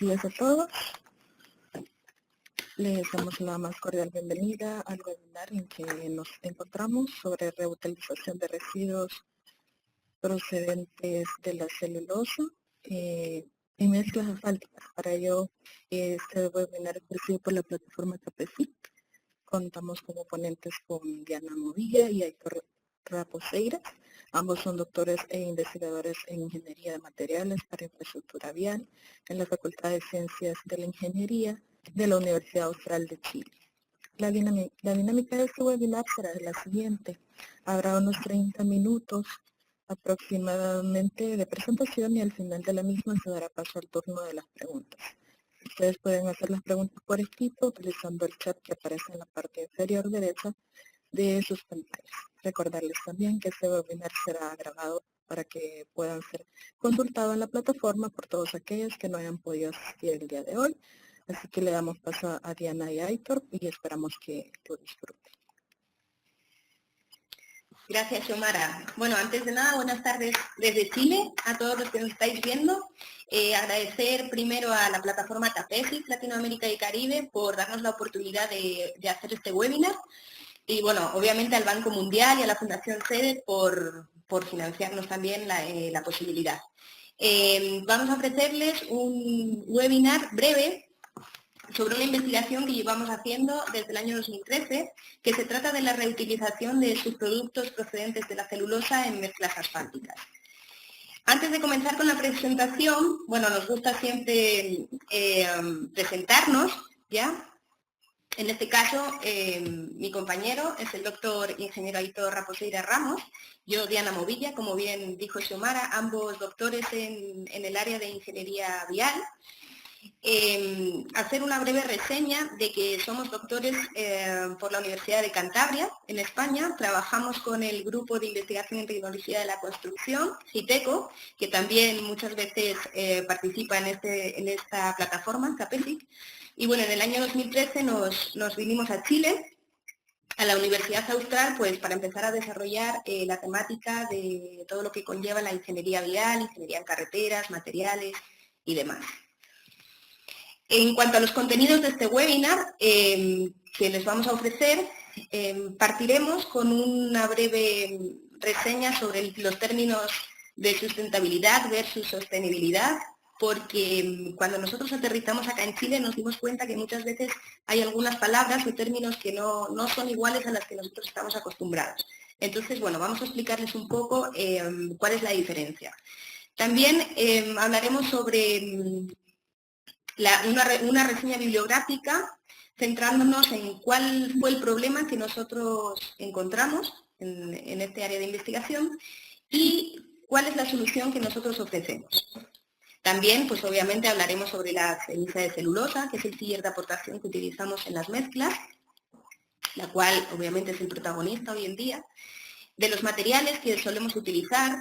días a todos. Les damos la más cordial bienvenida al webinar en que nos encontramos sobre reutilización de residuos procedentes de la celulosa en mezclas asfálticas. Para ello, este webinar es ofrecido por la plataforma Capesic. Contamos como ponentes con Diana Movilla y Aitor Raposeira. Ambos son doctores e investigadores en Ingeniería de Materiales para Infraestructura Vial en la Facultad de Ciencias de la Ingeniería de la Universidad Austral de Chile. La dinámica de este webinar será la siguiente. Habrá unos 30 minutos aproximadamente de presentación y al final de la misma se dará paso al turno de las preguntas. Ustedes pueden hacer las preguntas por escrito utilizando el chat que aparece en la parte inferior derecha de sus pantallas. Recordarles también que este webinar será grabado para que puedan ser consultados en la plataforma por todos aquellos que no hayan podido asistir el día de hoy. Así que le damos paso a Diana y a Aitor y esperamos que lo disfruten. Gracias, Xiomara. Bueno, antes de nada, buenas tardes desde Chile a todos los que nos estáis viendo. Agradecer primero a la plataforma Capesic Latinoamérica y Caribe por darnos la oportunidad de hacer este webinar. Y bueno, obviamente al Banco Mundial y a la Fundación SEDET por financiarnos también la posibilidad. Vamos a ofrecerles un webinar breve sobre una investigación que llevamos haciendo desde el año 2013, que se trata de la reutilización de subproductos procedentes de la celulosa en mezclas asfálticas. Antes de comenzar con la presentación, bueno, nos gusta siempre presentarnos, ¿ya? En este caso, mi compañero es el doctor ingeniero Aitor Raposeira Ramos, yo Diana Movilla, como bien dijo Xiomara, ambos doctores en el área de ingeniería vial. Hacer una breve reseña de que somos doctores por la Universidad de Cantabria, en España. Trabajamos con el Grupo de Investigación en Tecnología de la Construcción, GITECO, que también muchas veces participa en esta plataforma, Capesic. Y bueno, en el año 2013 nos vinimos a Chile, a la Universidad Austral, pues para empezar a desarrollar la temática de todo lo que conlleva la ingeniería vial, ingeniería en carreteras, materiales y demás. En cuanto a los contenidos de este webinar que les vamos a ofrecer, partiremos con una breve reseña sobre los términos de sustentabilidad versus sostenibilidad, porque cuando nosotros aterrizamos acá en Chile nos dimos cuenta que muchas veces hay algunas palabras o términos que no son iguales a las que nosotros estamos acostumbrados. Entonces, bueno, vamos a explicarles un poco cuál es la diferencia. También hablaremos sobre una reseña bibliográfica centrándonos en cuál fue el problema que nosotros encontramos en este área de investigación y cuál es la solución que nosotros ofrecemos. También, pues obviamente hablaremos sobre la ceniza de celulosa, que es el filler de aportación que utilizamos en las mezclas, la cual obviamente es el protagonista hoy en día, de los materiales que solemos utilizar,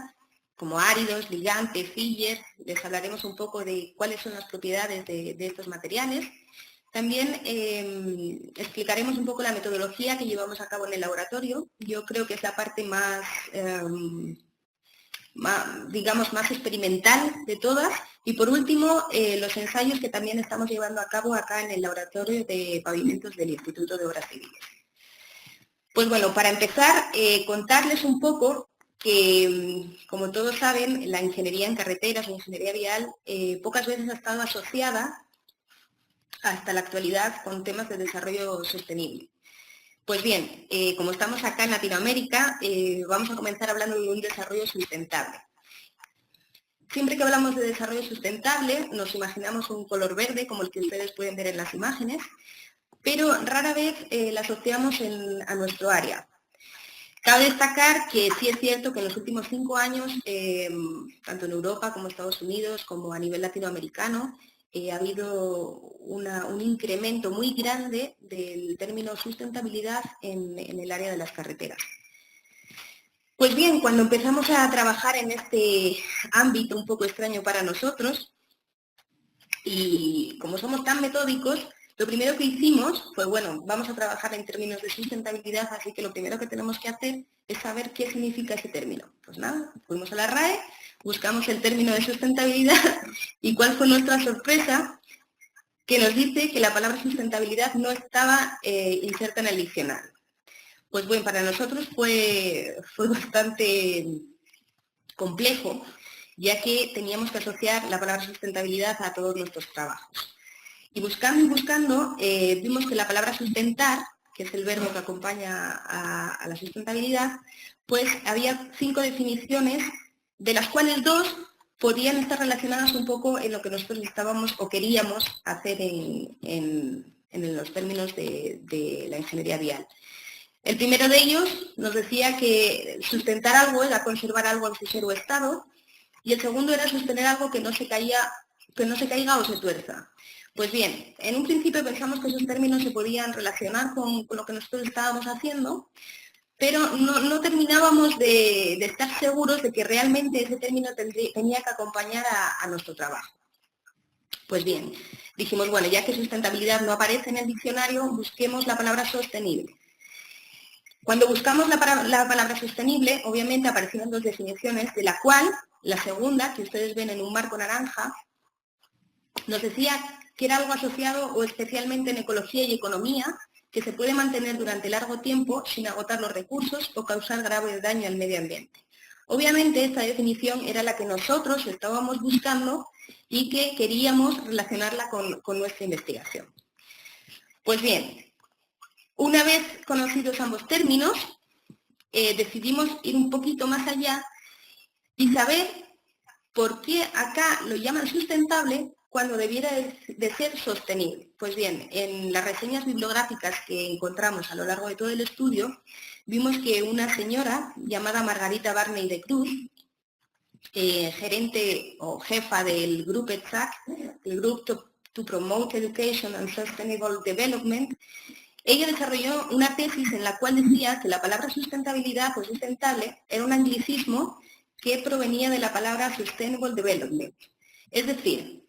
como áridos, ligantes, fillers. Les hablaremos un poco de cuáles son las propiedades de estos materiales. También explicaremos un poco la metodología que llevamos a cabo en el laboratorio. Yo creo que es la parte digamos, más experimental de todas. Y por último, los ensayos que también estamos llevando a cabo acá en el laboratorio de pavimentos del Instituto de Obras Civiles. Pues bueno, para empezar, contarles un poco que, como todos saben, la ingeniería en carreteras o ingeniería vial pocas veces ha estado asociada hasta la actualidad con temas de desarrollo sostenible. Pues bien, como estamos acá en Latinoamérica, vamos a comenzar hablando de un desarrollo sustentable. Siempre que hablamos de desarrollo sustentable, nos imaginamos un color verde, como el que ustedes pueden ver en las imágenes, pero rara vez la asociamos a nuestro área. Cabe destacar que sí es cierto que en los últimos 5 años, tanto en Europa como en Estados Unidos, como a nivel latinoamericano, ha habido un incremento muy grande del término sustentabilidad en el área de las carreteras. Pues bien, cuando empezamos a trabajar en este ámbito un poco extraño para nosotros, y como somos tan metódicos, lo primero que hicimos fue, bueno, vamos a trabajar en términos de sustentabilidad, así que lo primero que tenemos que hacer es saber qué significa ese término. Pues nada, fuimos a la RAE, buscamos el término de sustentabilidad y cuál fue nuestra sorpresa, que nos dice que la palabra sustentabilidad no estaba inserta en el diccionario. Pues bueno, para nosotros fue bastante complejo, ya que teníamos que asociar la palabra sustentabilidad a todos nuestros trabajos. Y buscando, vimos que la palabra sustentar, que es el verbo que acompaña a la sustentabilidad, pues había 5 definiciones, de las cuales 2 podían estar relacionadas un poco en lo que nosotros estábamos o queríamos hacer en los términos de la ingeniería vial. El primero de ellos nos decía que sustentar algo era conservar algo en su ser o estado, y el segundo era sostener algo que no se caiga o se tuerza. Pues bien, en un principio pensamos que esos términos se podían relacionar con lo que nosotros estábamos haciendo, pero no terminábamos de estar seguros de que realmente ese término tenía que acompañar a nuestro trabajo. Pues bien, dijimos, bueno, ya que sustentabilidad no aparece en el diccionario, busquemos la palabra sostenible. Cuando buscamos la palabra sostenible, obviamente aparecieron 2 definiciones, de la cual la segunda, que ustedes ven en un marco naranja, nos decía que era algo asociado o especialmente en ecología y economía, que se puede mantener durante largo tiempo sin agotar los recursos o causar grave daño al medio ambiente. Obviamente esta definición era la que nosotros estábamos buscando y que queríamos relacionarla con nuestra investigación. Pues bien, una vez conocidos ambos términos, decidimos ir un poquito más allá y saber por qué acá lo llaman sustentable cuando debiera de ser sostenible. Pues bien, en las reseñas bibliográficas que encontramos a lo largo de todo el estudio, vimos que una señora llamada Margarita Barney de Cruz, gerente o jefa del Grupo ETSAC, el Group to Promote Education and Sustainable Development, ella desarrolló una tesis en la cual decía que la palabra sustentabilidad o sustentable era un anglicismo que provenía de la palabra Sustainable Development. Es decir,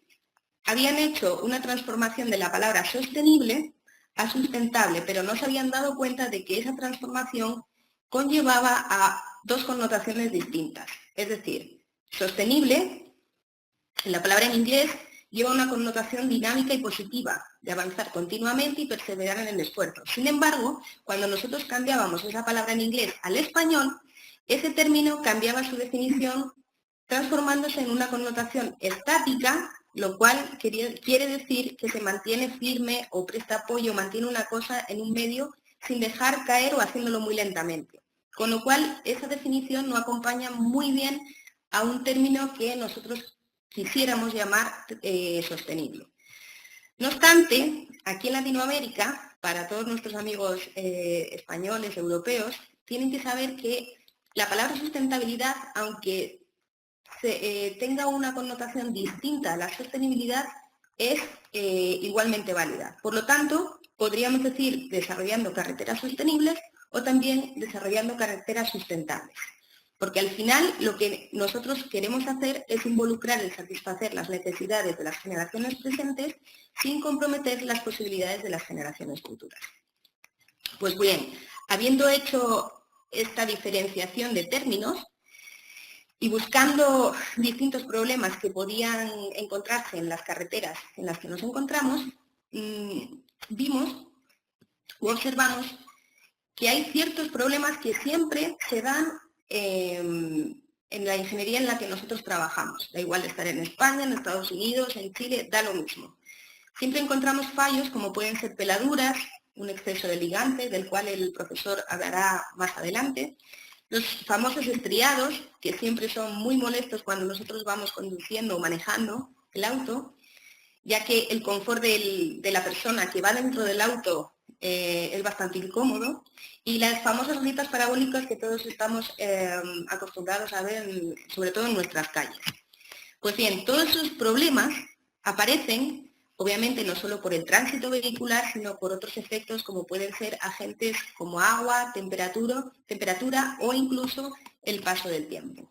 habían hecho una transformación de la palabra sostenible a sustentable, pero no se habían dado cuenta de que esa transformación conllevaba a 2 connotaciones distintas. Es decir, sostenible, la palabra en inglés, lleva una connotación dinámica y positiva, de avanzar continuamente y perseverar en el esfuerzo. Sin embargo, cuando nosotros cambiábamos esa palabra en inglés al español, ese término cambiaba su definición transformándose en una connotación estática, lo cual quiere decir que se mantiene firme o presta apoyo o mantiene una cosa en un medio sin dejar caer o haciéndolo muy lentamente. Con lo cual, esa definición no acompaña muy bien a un término que nosotros quisiéramos llamar sostenible. No obstante, aquí en Latinoamérica, para todos nuestros amigos españoles, europeos, tienen que saber que la palabra sustentabilidad, aunque tenga una connotación distinta a la sostenibilidad, es igualmente válida. Por lo tanto, podríamos decir desarrollando carreteras sostenibles o también desarrollando carreteras sustentables. Porque al final lo que nosotros queremos hacer es involucrar el satisfacer las necesidades de las generaciones presentes sin comprometer las posibilidades de las generaciones futuras. Pues bien, habiendo hecho esta diferenciación de términos y buscando distintos problemas que podían encontrarse en las carreteras en las que nos encontramos, vimos u observamos que hay ciertos problemas que siempre se dan en la ingeniería en la que nosotros trabajamos. Da igual estar en España, en Estados Unidos, en Chile, da lo mismo. Siempre encontramos fallos como pueden ser peladuras, un exceso de ligante, del cual el profesor hablará más adelante, los famosos estriados, que siempre son muy molestos cuando nosotros vamos conduciendo o manejando el auto, ya que el confort de la persona que va dentro del auto es bastante incómodo, y las famosas grietas parabólicas que todos estamos acostumbrados a ver, sobre todo en nuestras calles. Pues bien, todos esos problemas aparecen, obviamente, no solo por el tránsito vehicular, sino por otros efectos como pueden ser agentes como agua, temperatura o incluso el paso del tiempo.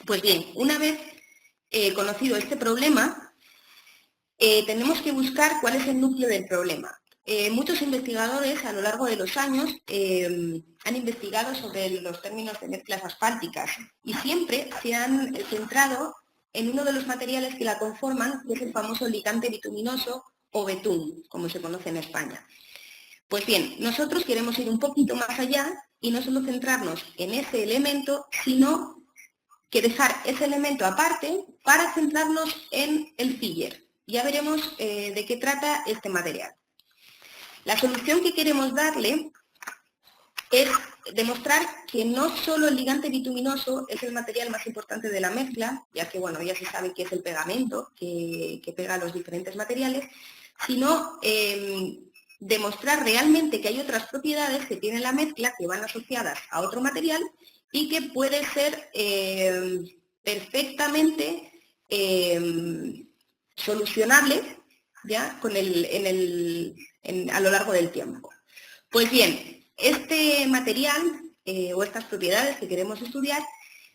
Pues bien, una vez conocido este problema, tenemos que buscar cuál es el núcleo del problema. Muchos investigadores a lo largo de los años han investigado sobre los términos de mezclas asfálticas y siempre se han centrado en uno de los materiales que la conforman, que es el famoso ligante bituminoso o betún, como se conoce en España. Pues bien, nosotros queremos ir un poquito más allá y no solo centrarnos en ese elemento, sino que dejar ese elemento aparte para centrarnos en el filler. Ya veremos de qué trata este material. La solución que queremos darle es demostrar que no solo el ligante bituminoso es el material más importante de la mezcla, ya que bueno, ya se sabe que es el pegamento que pega los diferentes materiales, sino demostrar realmente que hay otras propiedades que tiene la mezcla que van asociadas a otro material y que puede ser perfectamente solucionable ¿ya? A lo largo del tiempo. Pues bien, este material o estas propiedades que queremos estudiar,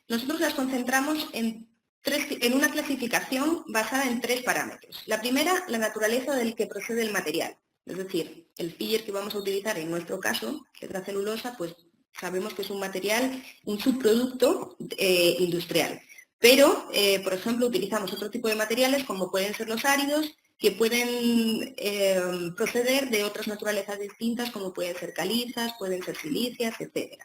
nosotros las concentramos en una clasificación basada en 3 parámetros. La primera, la naturaleza del que procede el material. Es decir, el filler que vamos a utilizar en nuestro caso, que es la celulosa, pues sabemos que es un material, un subproducto industrial. Pero, por ejemplo, utilizamos otro tipo de materiales como pueden ser los áridos, que pueden proceder de otras naturalezas distintas, como pueden ser calizas, pueden ser silicias, etc.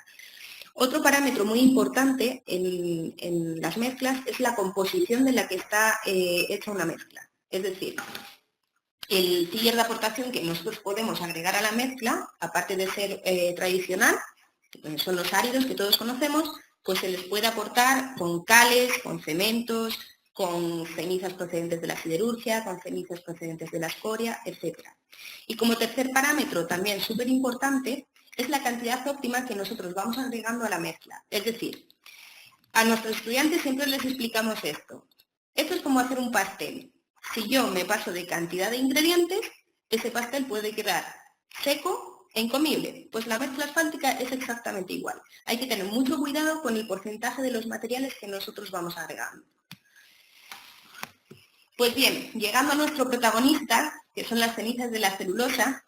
Otro parámetro muy importante en las mezclas es la composición de la que está hecha una mezcla. Es decir, el filler de aportación que nosotros podemos agregar a la mezcla, aparte de ser tradicional, que son los áridos que todos conocemos, pues se les puede aportar con cales, con cementos, con cenizas procedentes de la siderurgia, con cenizas procedentes de la escoria, etc. Y como tercer parámetro, también súper importante, es la cantidad óptima que nosotros vamos agregando a la mezcla. Es decir, a nuestros estudiantes siempre les explicamos esto. Esto es como hacer un pastel. Si yo me paso de cantidad de ingredientes, ese pastel puede quedar seco e incomible. Pues la mezcla asfáltica es exactamente igual. Hay que tener mucho cuidado con el porcentaje de los materiales que nosotros vamos agregando. Pues bien, llegando a nuestro protagonista, que son las cenizas de la celulosa,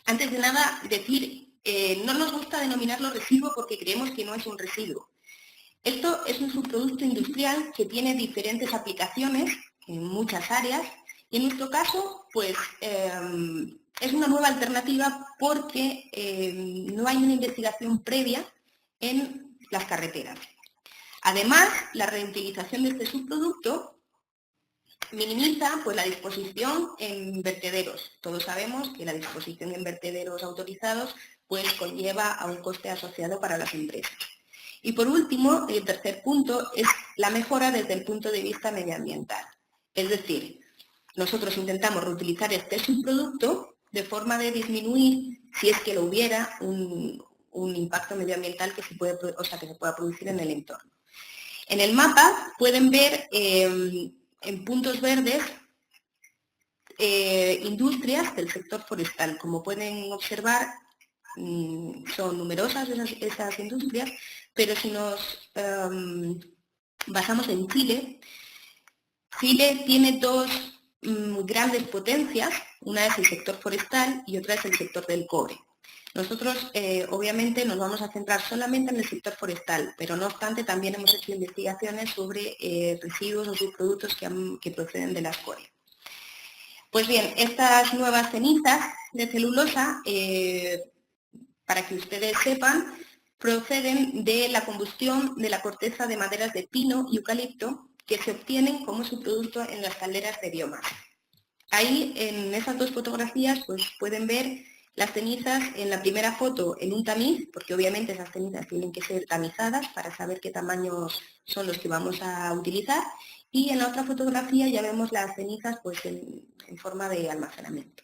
antes de nada decir, no nos gusta denominarlo residuo porque creemos que no es un residuo. Esto es un subproducto industrial que tiene diferentes aplicaciones en muchas áreas y en nuestro caso, pues, es una nueva alternativa porque no hay una investigación previa en las carreteras. Además, la reutilización de este subproducto minimiza pues, la disposición en vertederos. Todos sabemos que la disposición en vertederos autorizados pues, conlleva a un coste asociado para las empresas. Y por último, el tercer punto es la mejora desde el punto de vista medioambiental. Es decir, nosotros intentamos reutilizar este subproducto de forma de disminuir, si es que lo hubiera, un impacto medioambiental que se pueda producir en el entorno. En el mapa pueden ver en puntos verdes industrias del sector forestal. Como pueden observar, son numerosas esas industrias, pero si nos basamos en Chile, Chile tiene dos grandes potencias, una es el sector forestal y otra es el sector del cobre. Nosotros, obviamente, nos vamos a centrar solamente en el sector forestal, pero no obstante también hemos hecho investigaciones sobre residuos o subproductos que proceden de la escoria. Pues bien, estas nuevas cenizas de celulosa, para que ustedes sepan, proceden de la combustión de la corteza de maderas de pino y eucalipto que se obtienen como subproducto en las calderas de biomasa. Ahí, en esas dos fotografías, pues pueden ver las cenizas en la primera foto en un tamiz, porque obviamente esas cenizas tienen que ser tamizadas para saber qué tamaños son los que vamos a utilizar, y en la otra fotografía ya vemos las cenizas pues, en forma de almacenamiento.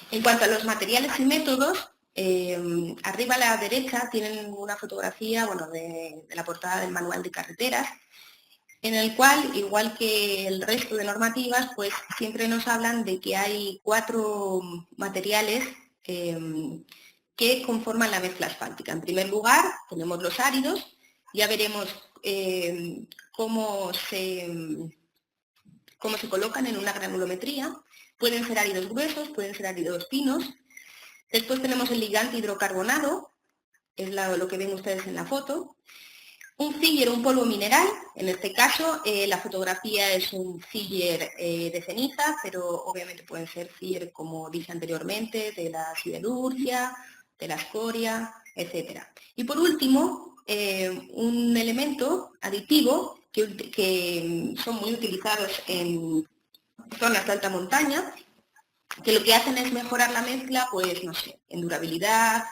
En cuanto a los materiales y métodos, arriba a la derecha tienen una fotografía de la portada del manual de carreteras, en el cual, igual que el resto de normativas, pues siempre nos hablan de que hay 4 materiales que conforman la mezcla asfáltica. En primer lugar, tenemos los áridos, ya veremos cómo se colocan en una granulometría. Pueden ser áridos gruesos, pueden ser áridos finos. Después tenemos el ligante hidrocarbonado, es lo que ven ustedes en la foto. Un filler, un polvo mineral, en este caso la fotografía es un filler de ceniza, pero obviamente pueden ser filler, como dije anteriormente, de la siderurgia, de la escoria, etc. Y por último, un elemento aditivo que son muy utilizados en zonas de alta montaña, que lo que hacen es mejorar la mezcla, pues no sé, en durabilidad,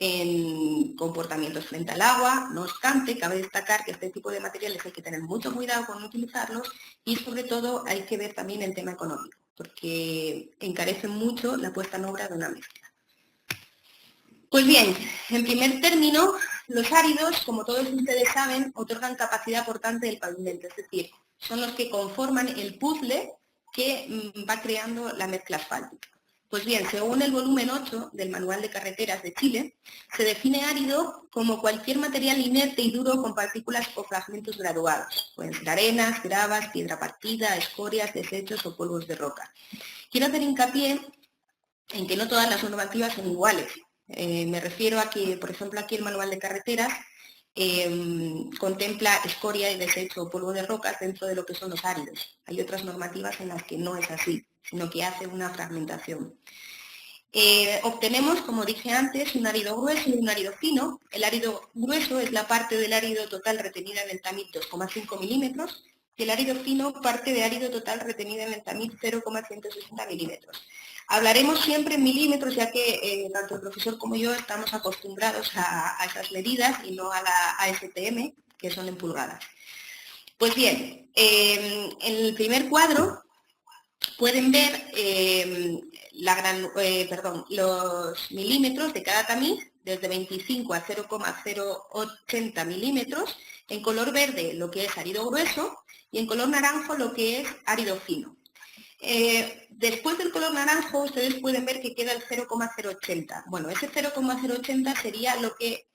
en comportamientos frente al agua. No obstante, cabe destacar que este tipo de materiales hay que tener mucho cuidado con utilizarlos y sobre todo hay que ver también el tema económico, porque encarecen mucho la puesta en obra de una mezcla. Pues bien, en primer término, los áridos, como todos ustedes saben, otorgan capacidad portante del pavimento, es decir, son los que conforman el puzzle que va creando la mezcla asfáltica. Pues bien, según el volumen 8 del Manual de Carreteras de Chile, se define árido como cualquier material inerte y duro con partículas o fragmentos graduados. Pueden ser arenas, gravas, piedra partida, escorias, desechos o polvos de roca. Quiero hacer hincapié en que no todas las normativas son iguales. Me refiero a que, por ejemplo, aquí el Manual de Carreteras contempla escoria y desecho o polvo de rocas dentro de lo que son los áridos. Hay otras normativas en las que no es así, sino que hace una fragmentación. Obtenemos, como dije antes, un árido grueso y un árido fino. El árido grueso es la parte del árido total retenida en el tamiz 2,5 milímetros y el árido fino parte de árido total retenida en el tamiz 0,160 milímetros. Hablaremos siempre en milímetros, ya que tanto el profesor como yo estamos acostumbrados a esas medidas y no a la ASTM, que son en pulgadas. Pues bien, en el primer cuadro pueden ver los milímetros de cada tamiz, desde 25 a 0,080 milímetros, en color verde lo que es árido grueso y en color naranjo lo que es árido fino. Después del color naranjo ustedes pueden ver que queda el 0,080. Bueno, ese 0,080 sería lo que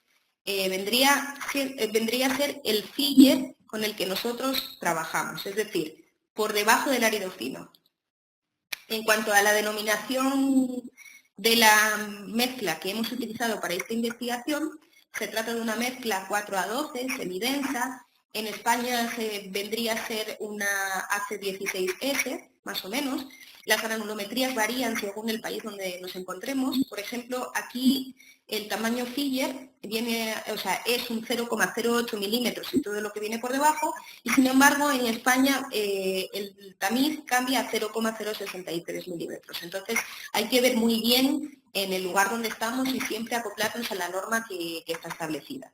vendría a ser el filler con el que nosotros trabajamos, es decir, por debajo del árido fino. En cuanto a la denominación de la mezcla que hemos utilizado para esta investigación, se trata de una mezcla 4A12, semidensa. En España vendría a ser una AC16S, más o menos. Las granulometrías varían según el país donde nos encontremos. Por ejemplo, aquí el tamaño filler es un 0,08 milímetros y todo lo que viene por debajo, y sin embargo en España el tamiz cambia a 0,063 milímetros. Entonces hay que ver muy bien en el lugar donde estamos y siempre acoplarnos a la norma que está establecida.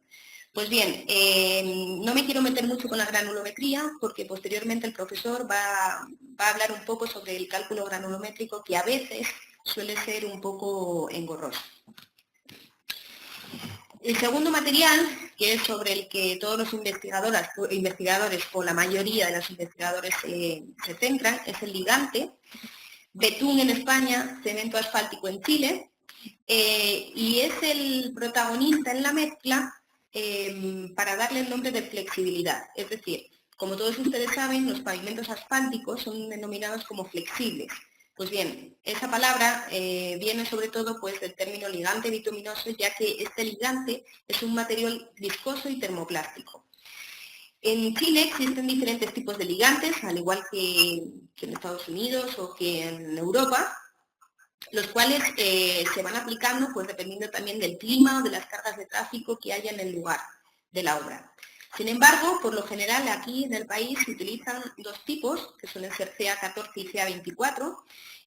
Pues bien, no me quiero meter mucho con la granulometría porque posteriormente el profesor va a hablar un poco sobre el cálculo granulométrico, que a veces suele ser un poco engorroso. El segundo material, que es sobre el que todos los investigadores o la mayoría de los investigadores se centran, es el ligante. Betún en España, cemento asfáltico en Chile, y es el protagonista en la mezcla para darle el nombre de flexibilidad. Es decir, como todos ustedes saben, los pavimentos asfálticos son denominados como flexibles. Pues bien, esa palabra viene sobre todo pues, del término ligante bituminoso, ya que este ligante es un material viscoso y termoplástico. En Chile existen diferentes tipos de ligantes, al igual que en Estados Unidos o que en Europa, los cuales se van aplicando pues, dependiendo también del clima o de las cargas de tráfico que haya en el lugar de la obra. Sin embargo, por lo general aquí en el país se utilizan dos tipos, que suelen ser CA14 y CA24,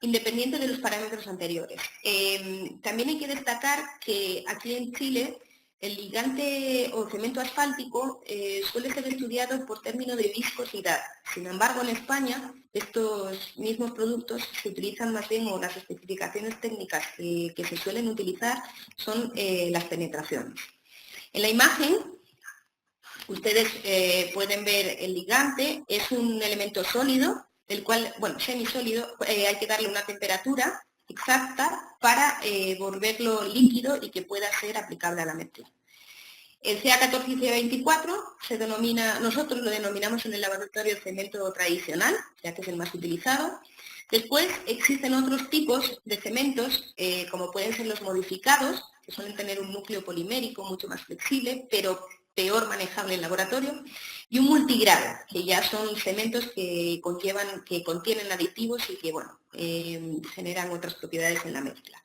independiente de los parámetros anteriores. También hay que destacar que aquí en Chile el ligante o cemento asfáltico suele ser estudiado por término de viscosidad. Sin embargo, en España estos mismos productos se utilizan más bien, o las especificaciones técnicas que se suelen utilizar son las penetraciones. En la imagen ustedes pueden ver el ligante, es un elemento sólido, el cual, bueno, semisólido, hay que darle una temperatura exacta para volverlo líquido y que pueda ser aplicable a la mezcla. El CA14 y CA24 nosotros lo denominamos en el laboratorio cemento tradicional, ya que es el más utilizado. Después existen otros tipos de cementos, como pueden ser los modificados, que suelen tener un núcleo polimérico mucho más flexible, pero peor manejable en laboratorio, y un multigrado, que ya son cementos que contienen aditivos y que, bueno, generan otras propiedades en la mezcla.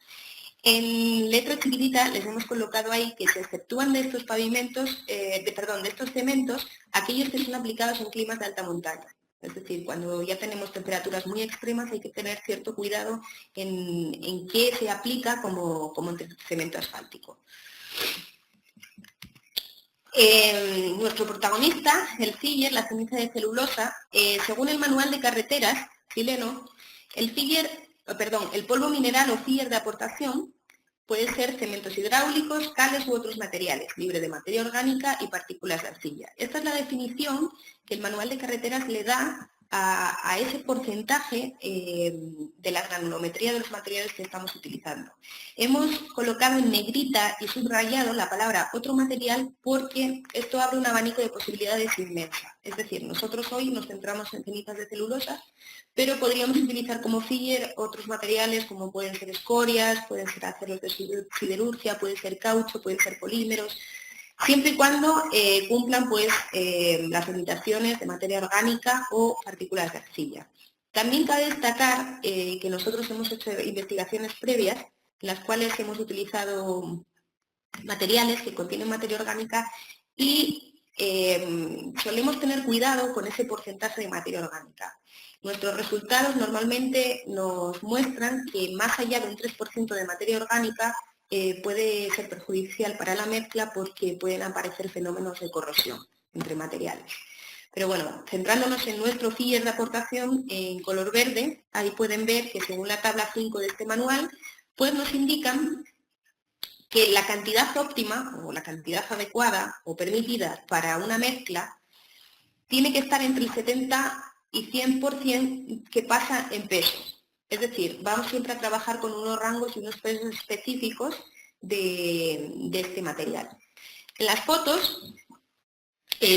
En letra chiquitita les hemos colocado ahí que se exceptúan de estos pavimentos, de estos cementos, aquellos que son aplicados en climas de alta montaña. Es decir, cuando ya tenemos temperaturas muy extremas hay que tener cierto cuidado en qué se aplica como cemento asfáltico. Nuestro protagonista, el filler, la ceniza de celulosa, según el manual de carreteras chileno, el polvo mineral o filler de aportación puede ser cementos hidráulicos, cales u otros materiales, libre de materia orgánica y partículas de arcilla. Esta es la definición que el manual de carreteras le da a ese porcentaje de la granulometría de los materiales que estamos utilizando. Hemos colocado en negrita y subrayado la palabra otro material porque esto abre un abanico de posibilidades inmensa. Es decir, nosotros hoy nos centramos en cenizas de celulosa, pero podríamos utilizar como filler otros materiales como pueden ser escorias, pueden ser aceros de siderurgia, puede ser caucho, pueden ser polímeros, siempre y cuando cumplan pues, las limitaciones de materia orgánica o partículas de arcilla. También cabe destacar que nosotros hemos hecho investigaciones previas en las cuales hemos utilizado materiales que contienen materia orgánica y solemos tener cuidado con ese porcentaje de materia orgánica. Nuestros resultados normalmente nos muestran que más allá de un 3% de materia orgánica puede ser perjudicial para la mezcla porque pueden aparecer fenómenos de corrosión entre materiales. Pero bueno, centrándonos en nuestro filler de aportación en color verde, ahí pueden ver que según la tabla 5 de este manual, pues nos indican que la cantidad óptima o la cantidad adecuada o permitida para una mezcla tiene que estar entre el 70 y 100% que pasa en pesos. Es decir, vamos siempre a trabajar con unos rangos y unos pesos específicos de este material. En las fotos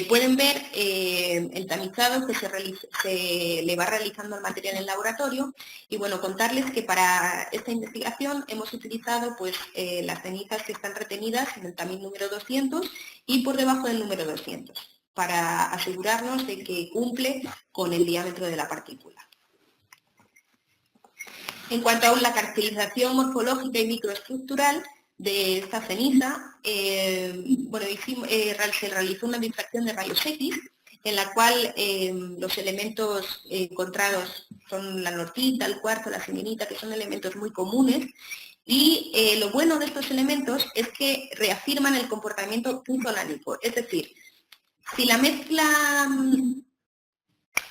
pueden ver el tamizado que se le va realizando al material en el laboratorio y bueno, contarles que para esta investigación hemos utilizado pues, las cenizas que están retenidas en el tamiz número 200 y por debajo del número 200 para asegurarnos de que cumple con el diámetro de la partícula. En cuanto a la caracterización morfológica y microestructural de esta ceniza, bueno, se realizó una difracción de rayos X, en la cual los elementos encontrados son la nortita, el cuarzo, la selenita, que son elementos muy comunes, y lo bueno de estos elementos es que reafirman el comportamiento puzolánico, es decir, si la mezcla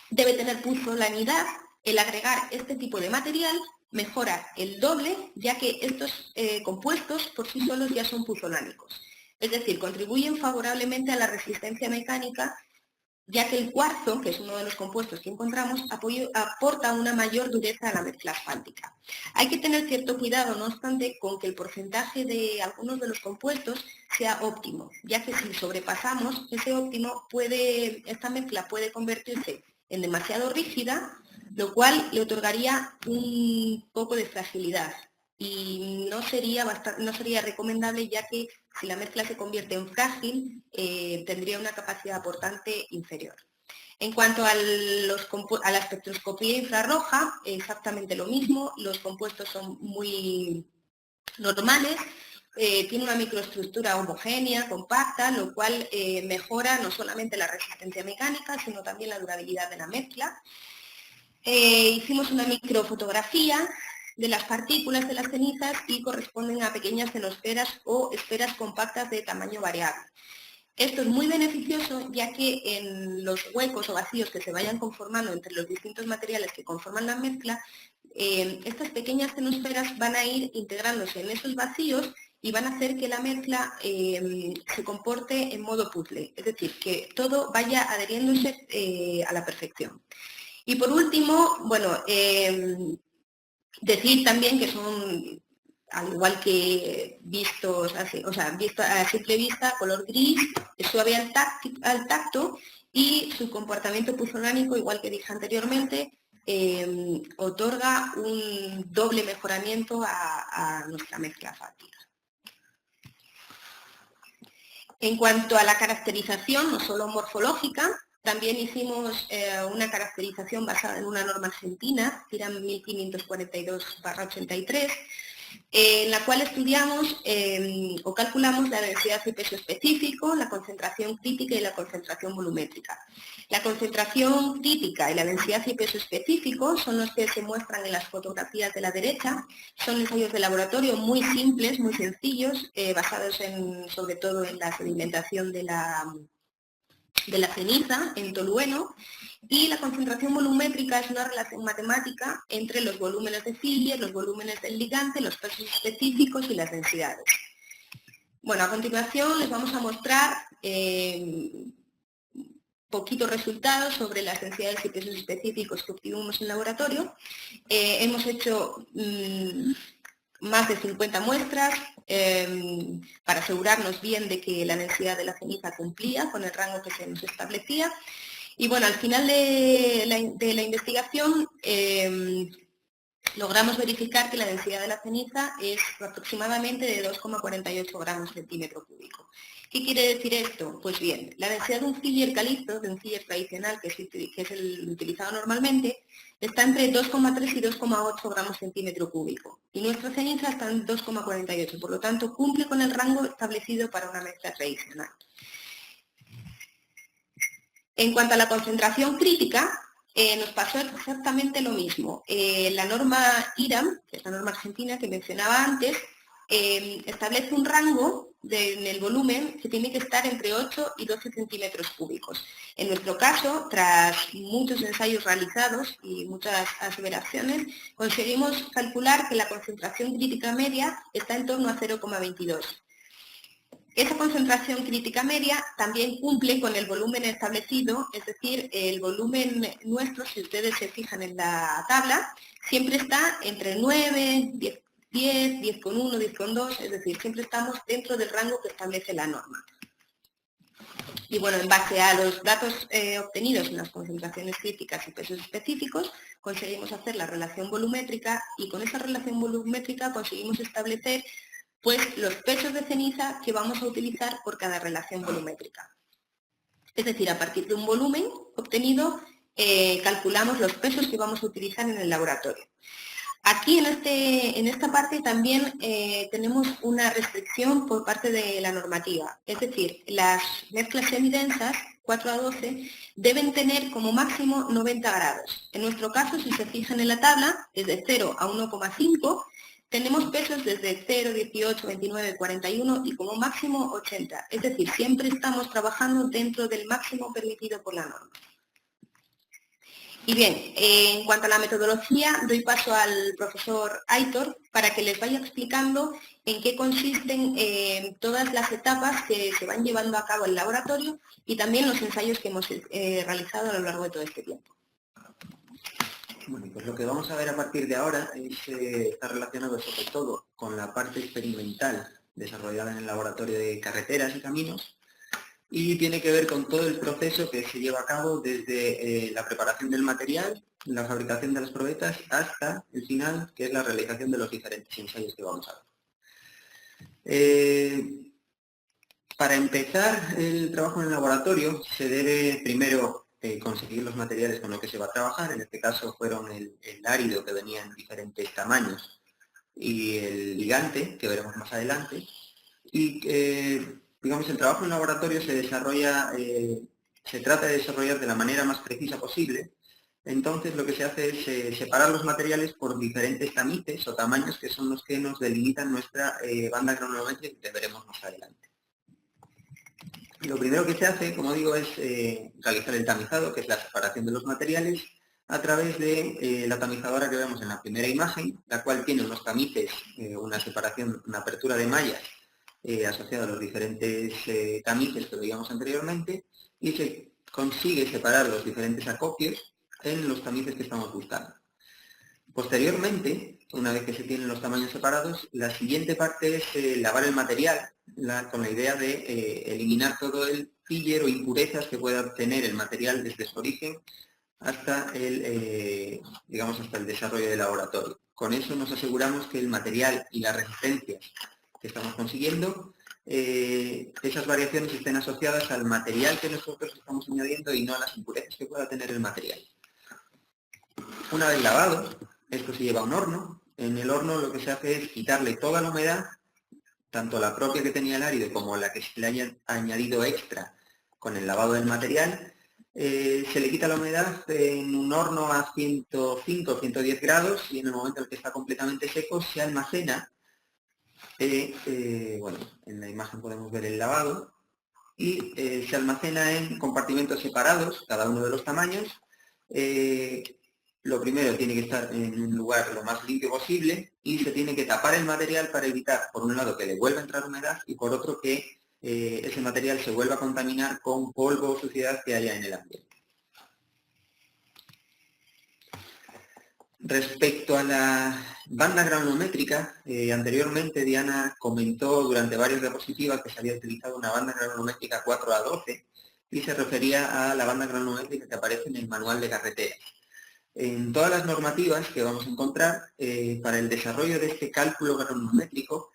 debe tener puzolanidad, el agregar este tipo de material mejora el doble, ya que estos compuestos por sí solos ya son puzolánicos. Es decir, contribuyen favorablemente a la resistencia mecánica, ya que el cuarzo, que es uno de los compuestos que encontramos, aporta una mayor dureza a la mezcla asfáltica. Hay que tener cierto cuidado, no obstante, con que el porcentaje de algunos de los compuestos sea óptimo, ya que si sobrepasamos ese óptimo, esta mezcla puede convertirse en demasiado rígida, lo cual le otorgaría un poco de fragilidad y no sería recomendable, ya que si la mezcla se convierte en frágil, tendría una capacidad aportante inferior. En cuanto a la espectroscopía infrarroja, exactamente lo mismo, los compuestos son muy normales, tiene una microestructura homogénea, compacta, lo cual mejora no solamente la resistencia mecánica, sino también la durabilidad de la mezcla. Hicimos una microfotografía de las partículas de las cenizas y corresponden a pequeñas xenosferas o esferas compactas de tamaño variable. Esto es muy beneficioso, ya que en los huecos o vacíos que se vayan conformando entre los distintos materiales que conforman la mezcla, estas pequeñas xenosferas van a ir integrándose en esos vacíos y van a hacer que la mezcla se comporte en modo puzzle, es decir, que todo vaya adheriéndose a la perfección. Y por último, bueno, decir también que son, al igual que visto a simple vista, color gris, es suave al tacto y su comportamiento puzolánico, igual que dije anteriormente, otorga un doble mejoramiento a nuestra mezcla asfáltica. En cuanto a la caracterización, no solo morfológica, también hicimos una caracterización basada en una norma argentina, IRAM 1542/83, en la cual estudiamos o calculamos la densidad y peso específico, la concentración crítica y la concentración volumétrica. La concentración crítica y la densidad y peso específico son los que se muestran en las fotografías de la derecha. Son ensayos de laboratorio muy simples, muy sencillos, basados sobre todo en la sedimentación de la ceniza en tolueno, y la concentración volumétrica es una relación matemática entre los volúmenes de Filler, los volúmenes del ligante, los pesos específicos y las densidades. Bueno, a continuación les vamos a mostrar poquitos resultados sobre las densidades y pesos específicos que obtuvimos en laboratorio. Hemos hecho más de 50 muestras para asegurarnos bien de que la densidad de la ceniza cumplía con el rango que se nos establecía. Y bueno, al final de la investigación logramos verificar que la densidad de la ceniza es aproximadamente de 2,48 gramos centímetro cúbico. ¿Qué quiere decir esto? Pues bien, la densidad de un filler calizo, de un filler tradicional, que es el utilizado normalmente, está entre 2,3 y 2,8 gramos centímetro cúbico. Y nuestra ceniza está en 2,48, por lo tanto cumple con el rango establecido para una mezcla tradicional. En cuanto a la concentración crítica, nos pasó exactamente lo mismo. La norma IRAM, que es la norma argentina que mencionaba antes, establece un rango en el volumen que tiene que estar entre 8 y 12 centímetros cúbicos. En nuestro caso, tras muchos ensayos realizados y muchas aseveraciones, conseguimos calcular que la concentración crítica media está en torno a 0,22. Esa concentración crítica media también cumple con el volumen establecido, es decir, el volumen nuestro, si ustedes se fijan en la tabla, siempre está entre 9, 10, 10,1, 10,2, es decir, siempre estamos dentro del rango que establece la norma. Y bueno, en base a los datos obtenidos en las concentraciones críticas y pesos específicos, conseguimos hacer la relación volumétrica y con esa relación volumétrica conseguimos establecer pues los pesos de ceniza que vamos a utilizar por cada relación volumétrica. Es decir, a partir de un volumen obtenido, calculamos los pesos que vamos a utilizar en el laboratorio. Aquí en esta parte también tenemos una restricción por parte de la normativa, es decir, las mezclas semidensas 4 a 12 deben tener como máximo 90 grados. En nuestro caso, si se fijan en la tabla, desde 0 a 1,5, tenemos pesos desde 0, 18, 29, 41 y como máximo 80. Es decir, siempre estamos trabajando dentro del máximo permitido por la norma. Y bien, en cuanto a la metodología, doy paso al profesor Aitor para que les vaya explicando en qué consisten todas las etapas que se van llevando a cabo en el laboratorio y también los ensayos que hemos realizado a lo largo de todo este tiempo. Bueno, pues lo que vamos a ver a partir de ahora está relacionado sobre todo con la parte experimental desarrollada en el laboratorio de carreteras y caminos y tiene que ver con todo el proceso que se lleva a cabo desde la preparación del material, la fabricación de las probetas, hasta el final, que es la realización de los diferentes ensayos que vamos a ver. Para empezar el trabajo en el laboratorio se debe primero conseguir los materiales con los que se va a trabajar. En este caso fueron el árido, que venía en diferentes tamaños, y el ligante, que veremos más adelante. Y digamos, el trabajo en el laboratorio se trata de desarrollar de la manera más precisa posible. Entonces lo que se hace es separar los materiales por diferentes tamices o tamaños, que son los que nos delimitan nuestra banda cronométrica, que veremos más adelante. Lo primero que se hace, como digo, es realizar el tamizado, que es la separación de los materiales, a través de la tamizadora que vemos en la primera imagen, la cual tiene unos tamices, una separación, una apertura de mallas asociada a los diferentes tamices que veíamos anteriormente, y se consigue separar los diferentes acopios en los tamices que estamos buscando. Posteriormente, una vez que se tienen los tamaños separados, la siguiente parte es lavar el material, con la idea de eliminar todo el filler o impurezas que pueda tener el material desde su origen hasta hasta el desarrollo del laboratorio. Con eso nos aseguramos que el material y las resistencias que estamos consiguiendo esas variaciones estén asociadas al material que nosotros estamos añadiendo y no a las impurezas que pueda tener el material. Una vez lavado, esto se lleva a un horno. En el horno lo que se hace es quitarle toda la humedad, tanto la propia que tenía el árido como la que se le haya añadido extra con el lavado del material. Se le quita la humedad en un horno a 105 o 110 grados y en el momento en el que está completamente seco se almacena. Bueno, en la imagen podemos ver el lavado y se almacena en compartimentos separados, cada uno de los tamaños. Lo primero tiene que estar en un lugar lo más limpio posible y se tiene que tapar el material para evitar, por un lado, que le vuelva a entrar humedad y por otro, que ese material se vuelva a contaminar con polvo o suciedad que haya en el ambiente. Respecto a la banda granulométrica, anteriormente Diana comentó durante varias diapositivas que se había utilizado una banda granulométrica 4A12 y se refería a la banda granulométrica que aparece en el manual de carreteras. En todas las normativas que vamos a encontrar, para el desarrollo de este cálculo granulométrico,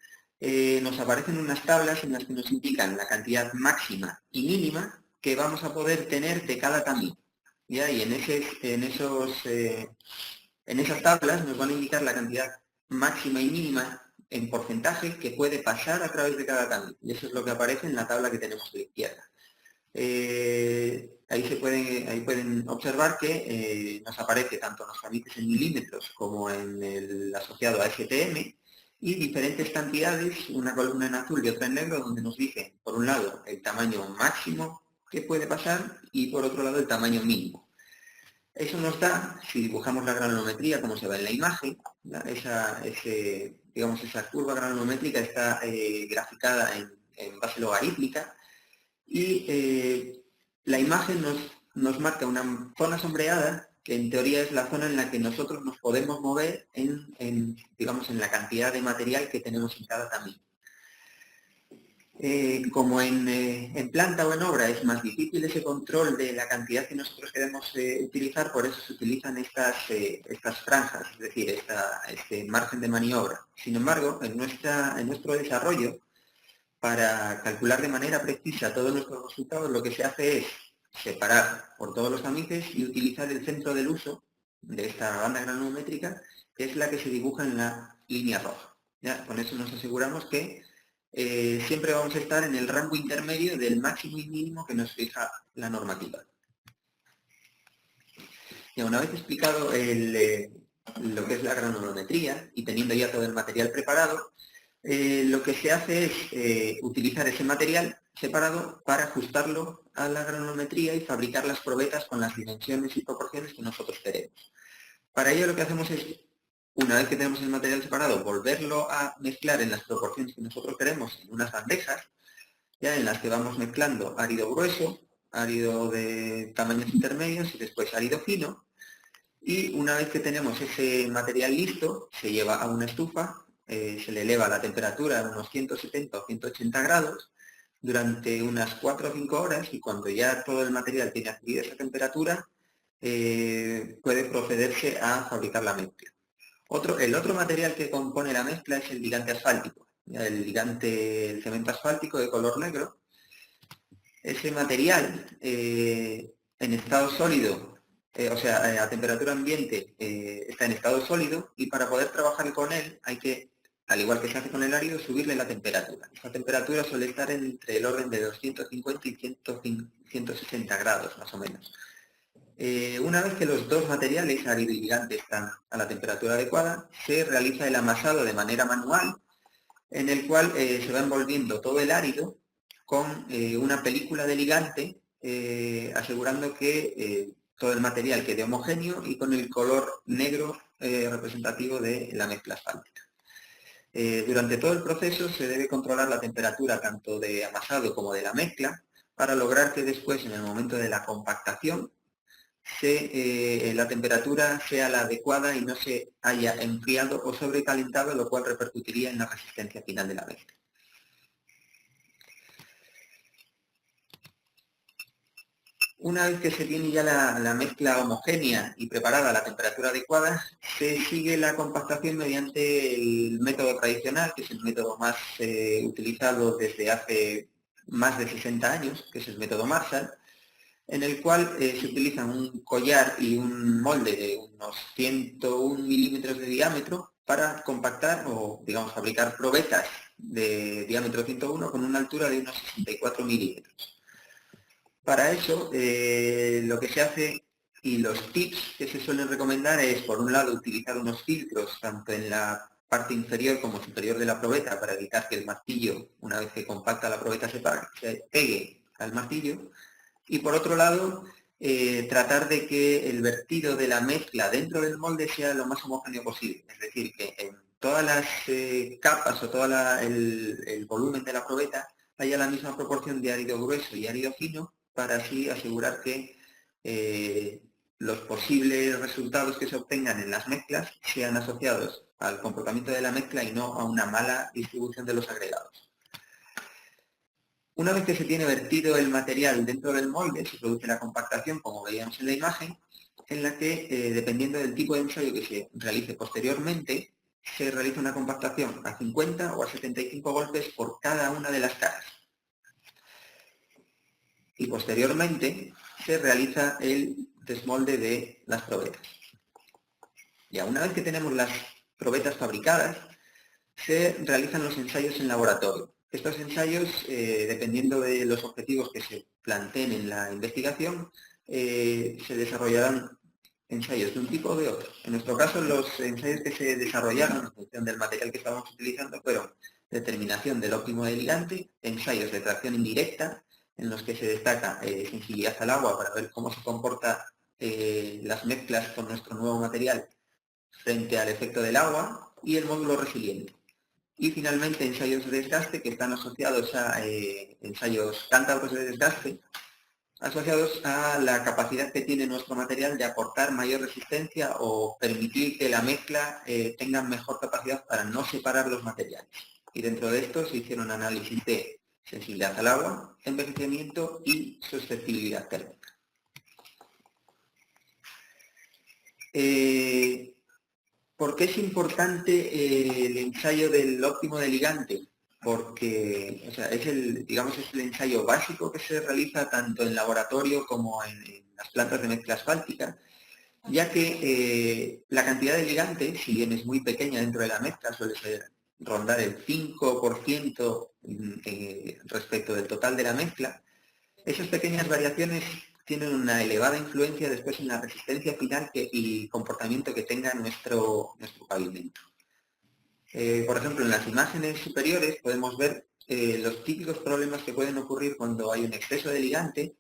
nos aparecen unas tablas en las que nos indican la cantidad máxima y mínima que vamos a poder tener de cada camino. ¿Ya? Y en esas tablas nos van a indicar la cantidad máxima y mínima en porcentaje que puede pasar a través de cada camino. Y eso es lo que aparece en la tabla que tenemos a la izquierda. Ahí pueden observar que nos aparece tanto los trámites en milímetros como en el asociado a STM y diferentes cantidades, una columna en azul y otra en negro, donde nos dice, por un lado, el tamaño máximo que puede pasar y por otro lado el tamaño mínimo. Eso nos da, si dibujamos la granulometría como se ve en la imagen, esa curva granulométrica está graficada en base logarítmica y la imagen nos marca una zona sombreada que en teoría es la zona en la que nosotros nos podemos mover en la cantidad de material que tenemos en cada camino. Como en planta o en obra es más difícil ese control de la cantidad que nosotros queremos utilizar, por eso se utilizan estas franjas, es decir, este margen de maniobra. Sin embargo, en nuestro desarrollo, para calcular de manera precisa todos nuestros resultados, lo que se hace es separar por todos los tamices y utilizar el centro del uso de esta banda granulométrica, que es la que se dibuja en la línea roja. ¿Ya? Con eso nos aseguramos que siempre vamos a estar en el rango intermedio del máximo y mínimo que nos fija la normativa. Y una vez explicado lo que es la granulometría y teniendo ya todo el material preparado, lo que se hace es utilizar ese material separado para ajustarlo a la granulometría y fabricar las probetas con las dimensiones y proporciones que nosotros queremos. Para ello lo que hacemos es, una vez que tenemos el material separado, volverlo a mezclar en las proporciones que nosotros queremos en unas bandejas, ya en las que vamos mezclando árido grueso, árido de tamaños intermedios y después árido fino. Y una vez que tenemos ese material listo, se lleva a una estufa, se le eleva la temperatura a unos 170 o 180 grados durante unas 4 o 5 horas y cuando ya todo el material tiene adquirida esa temperatura, puede procederse a fabricar la mezcla. El otro material que compone la mezcla es el ligante asfáltico, el cemento asfáltico de color negro. Ese material en estado sólido, a temperatura ambiente, está en estado sólido y para poder trabajar con él hay que, al igual que se hace con el árido, subirle la temperatura. Esa temperatura suele estar entre el orden de 250 y 160 grados más o menos. Una vez que los dos materiales, árido y ligante, están a la temperatura adecuada, se realiza el amasado de manera manual, en el cual se va envolviendo todo el árido con una película de ligante, asegurando que todo el material quede homogéneo y con el color negro representativo de la mezcla asfáltica. Durante todo el proceso se debe controlar la temperatura tanto de amasado como de la mezcla para lograr que después, en el momento de la compactación, la temperatura sea la adecuada y no se haya enfriado o sobrecalentado, lo cual repercutiría en la resistencia final de la mezcla. Una vez que se tiene ya la mezcla homogénea y preparada a la temperatura adecuada, se sigue la compactación mediante el método tradicional, que es el método más utilizado desde hace más de 60 años, que es el método Marshall, en el cual se utilizan un collar y un molde de unos 101 milímetros de diámetro para compactar o, digamos, fabricar probetas de diámetro 101 con una altura de unos 64 milímetros. Para eso, lo que se hace y los tips que se suelen recomendar es, por un lado, utilizar unos filtros tanto en la parte inferior como superior de la probeta para evitar que el martillo, una vez que compacta la probeta, se pegue al martillo. Y por otro lado, tratar de que el vertido de la mezcla dentro del molde sea lo más homogéneo posible. Es decir, que en todas las capas o todo el volumen de la probeta haya la misma proporción de árido grueso y árido fino, para así asegurar que los posibles resultados que se obtengan en las mezclas sean asociados al comportamiento de la mezcla y no a una mala distribución de los agregados. Una vez que se tiene vertido el material dentro del molde, se produce la compactación, como veíamos en la imagen, en la que, dependiendo del tipo de ensayo que se realice posteriormente, se realiza una compactación a 50 o a 75 golpes por cada una de las caras. Y posteriormente se realiza el desmolde de las probetas. Ya una vez que tenemos las probetas fabricadas, se realizan los ensayos en laboratorio. Estos ensayos, dependiendo de los objetivos que se planteen en la investigación, se desarrollarán ensayos de un tipo o de otro. En nuestro caso, los ensayos que se desarrollaron en función del material que estábamos utilizando fueron determinación del óptimo de ligante, ensayos de tracción indirecta, en los que se destaca sensibilidad al agua para ver cómo se comportan las mezclas con nuestro nuevo material frente al efecto del agua, y el módulo resiliente. Y finalmente ensayos de desgaste, que están asociados a ensayos cántabros de desgaste, asociados a la capacidad que tiene nuestro material de aportar mayor resistencia o permitir que la mezcla tenga mejor capacidad para no separar los materiales. Y dentro de esto se hicieron análisis de sensibilidad al agua, envejecimiento y susceptibilidad térmica. ¿Por qué es importante el ensayo del óptimo de ligante? Porque es el ensayo básico que se realiza tanto en laboratorio como en las plantas de mezcla asfáltica, ya que la cantidad de ligante, si bien es muy pequeña dentro de la mezcla, suele rondar el 5% respecto del total de la mezcla, esas pequeñas variaciones tienen una elevada influencia después en la resistencia final y comportamiento que tenga nuestro pavimento. Por ejemplo, en las imágenes superiores podemos ver los típicos problemas que pueden ocurrir cuando hay un exceso de ligante,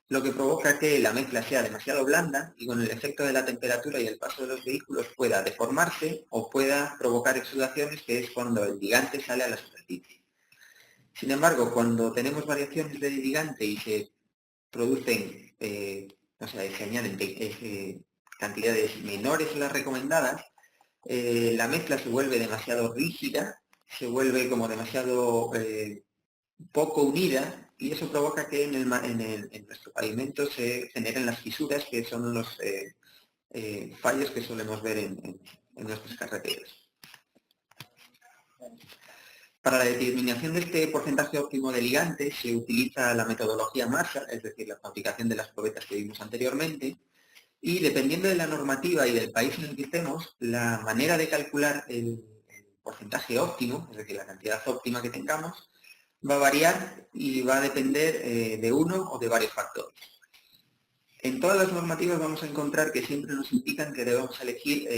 lo que provoca que la mezcla sea demasiado blanda y con el efecto de la temperatura y el paso de los vehículos pueda deformarse o pueda provocar exudaciones, que es cuando el ligante sale a la superficie. Sin embargo, cuando tenemos variaciones de ligante y se producen, se añaden cantidades menores a las recomendadas, la mezcla se vuelve demasiado rígida, se vuelve como demasiado poco unida, y eso provoca que en nuestro pavimento se generen las fisuras, que son los fallos que solemos ver en nuestras carreteras. Para la determinación de este porcentaje óptimo de ligante se utiliza la metodología Marshall, es decir, la fabricación de las probetas que vimos anteriormente, y dependiendo de la normativa y del país en el que estemos, la manera de calcular el porcentaje óptimo, es decir, la cantidad óptima que tengamos, va a variar y va a depender de uno o de varios factores. En todas las normativas vamos a encontrar que siempre nos indican que debemos elegir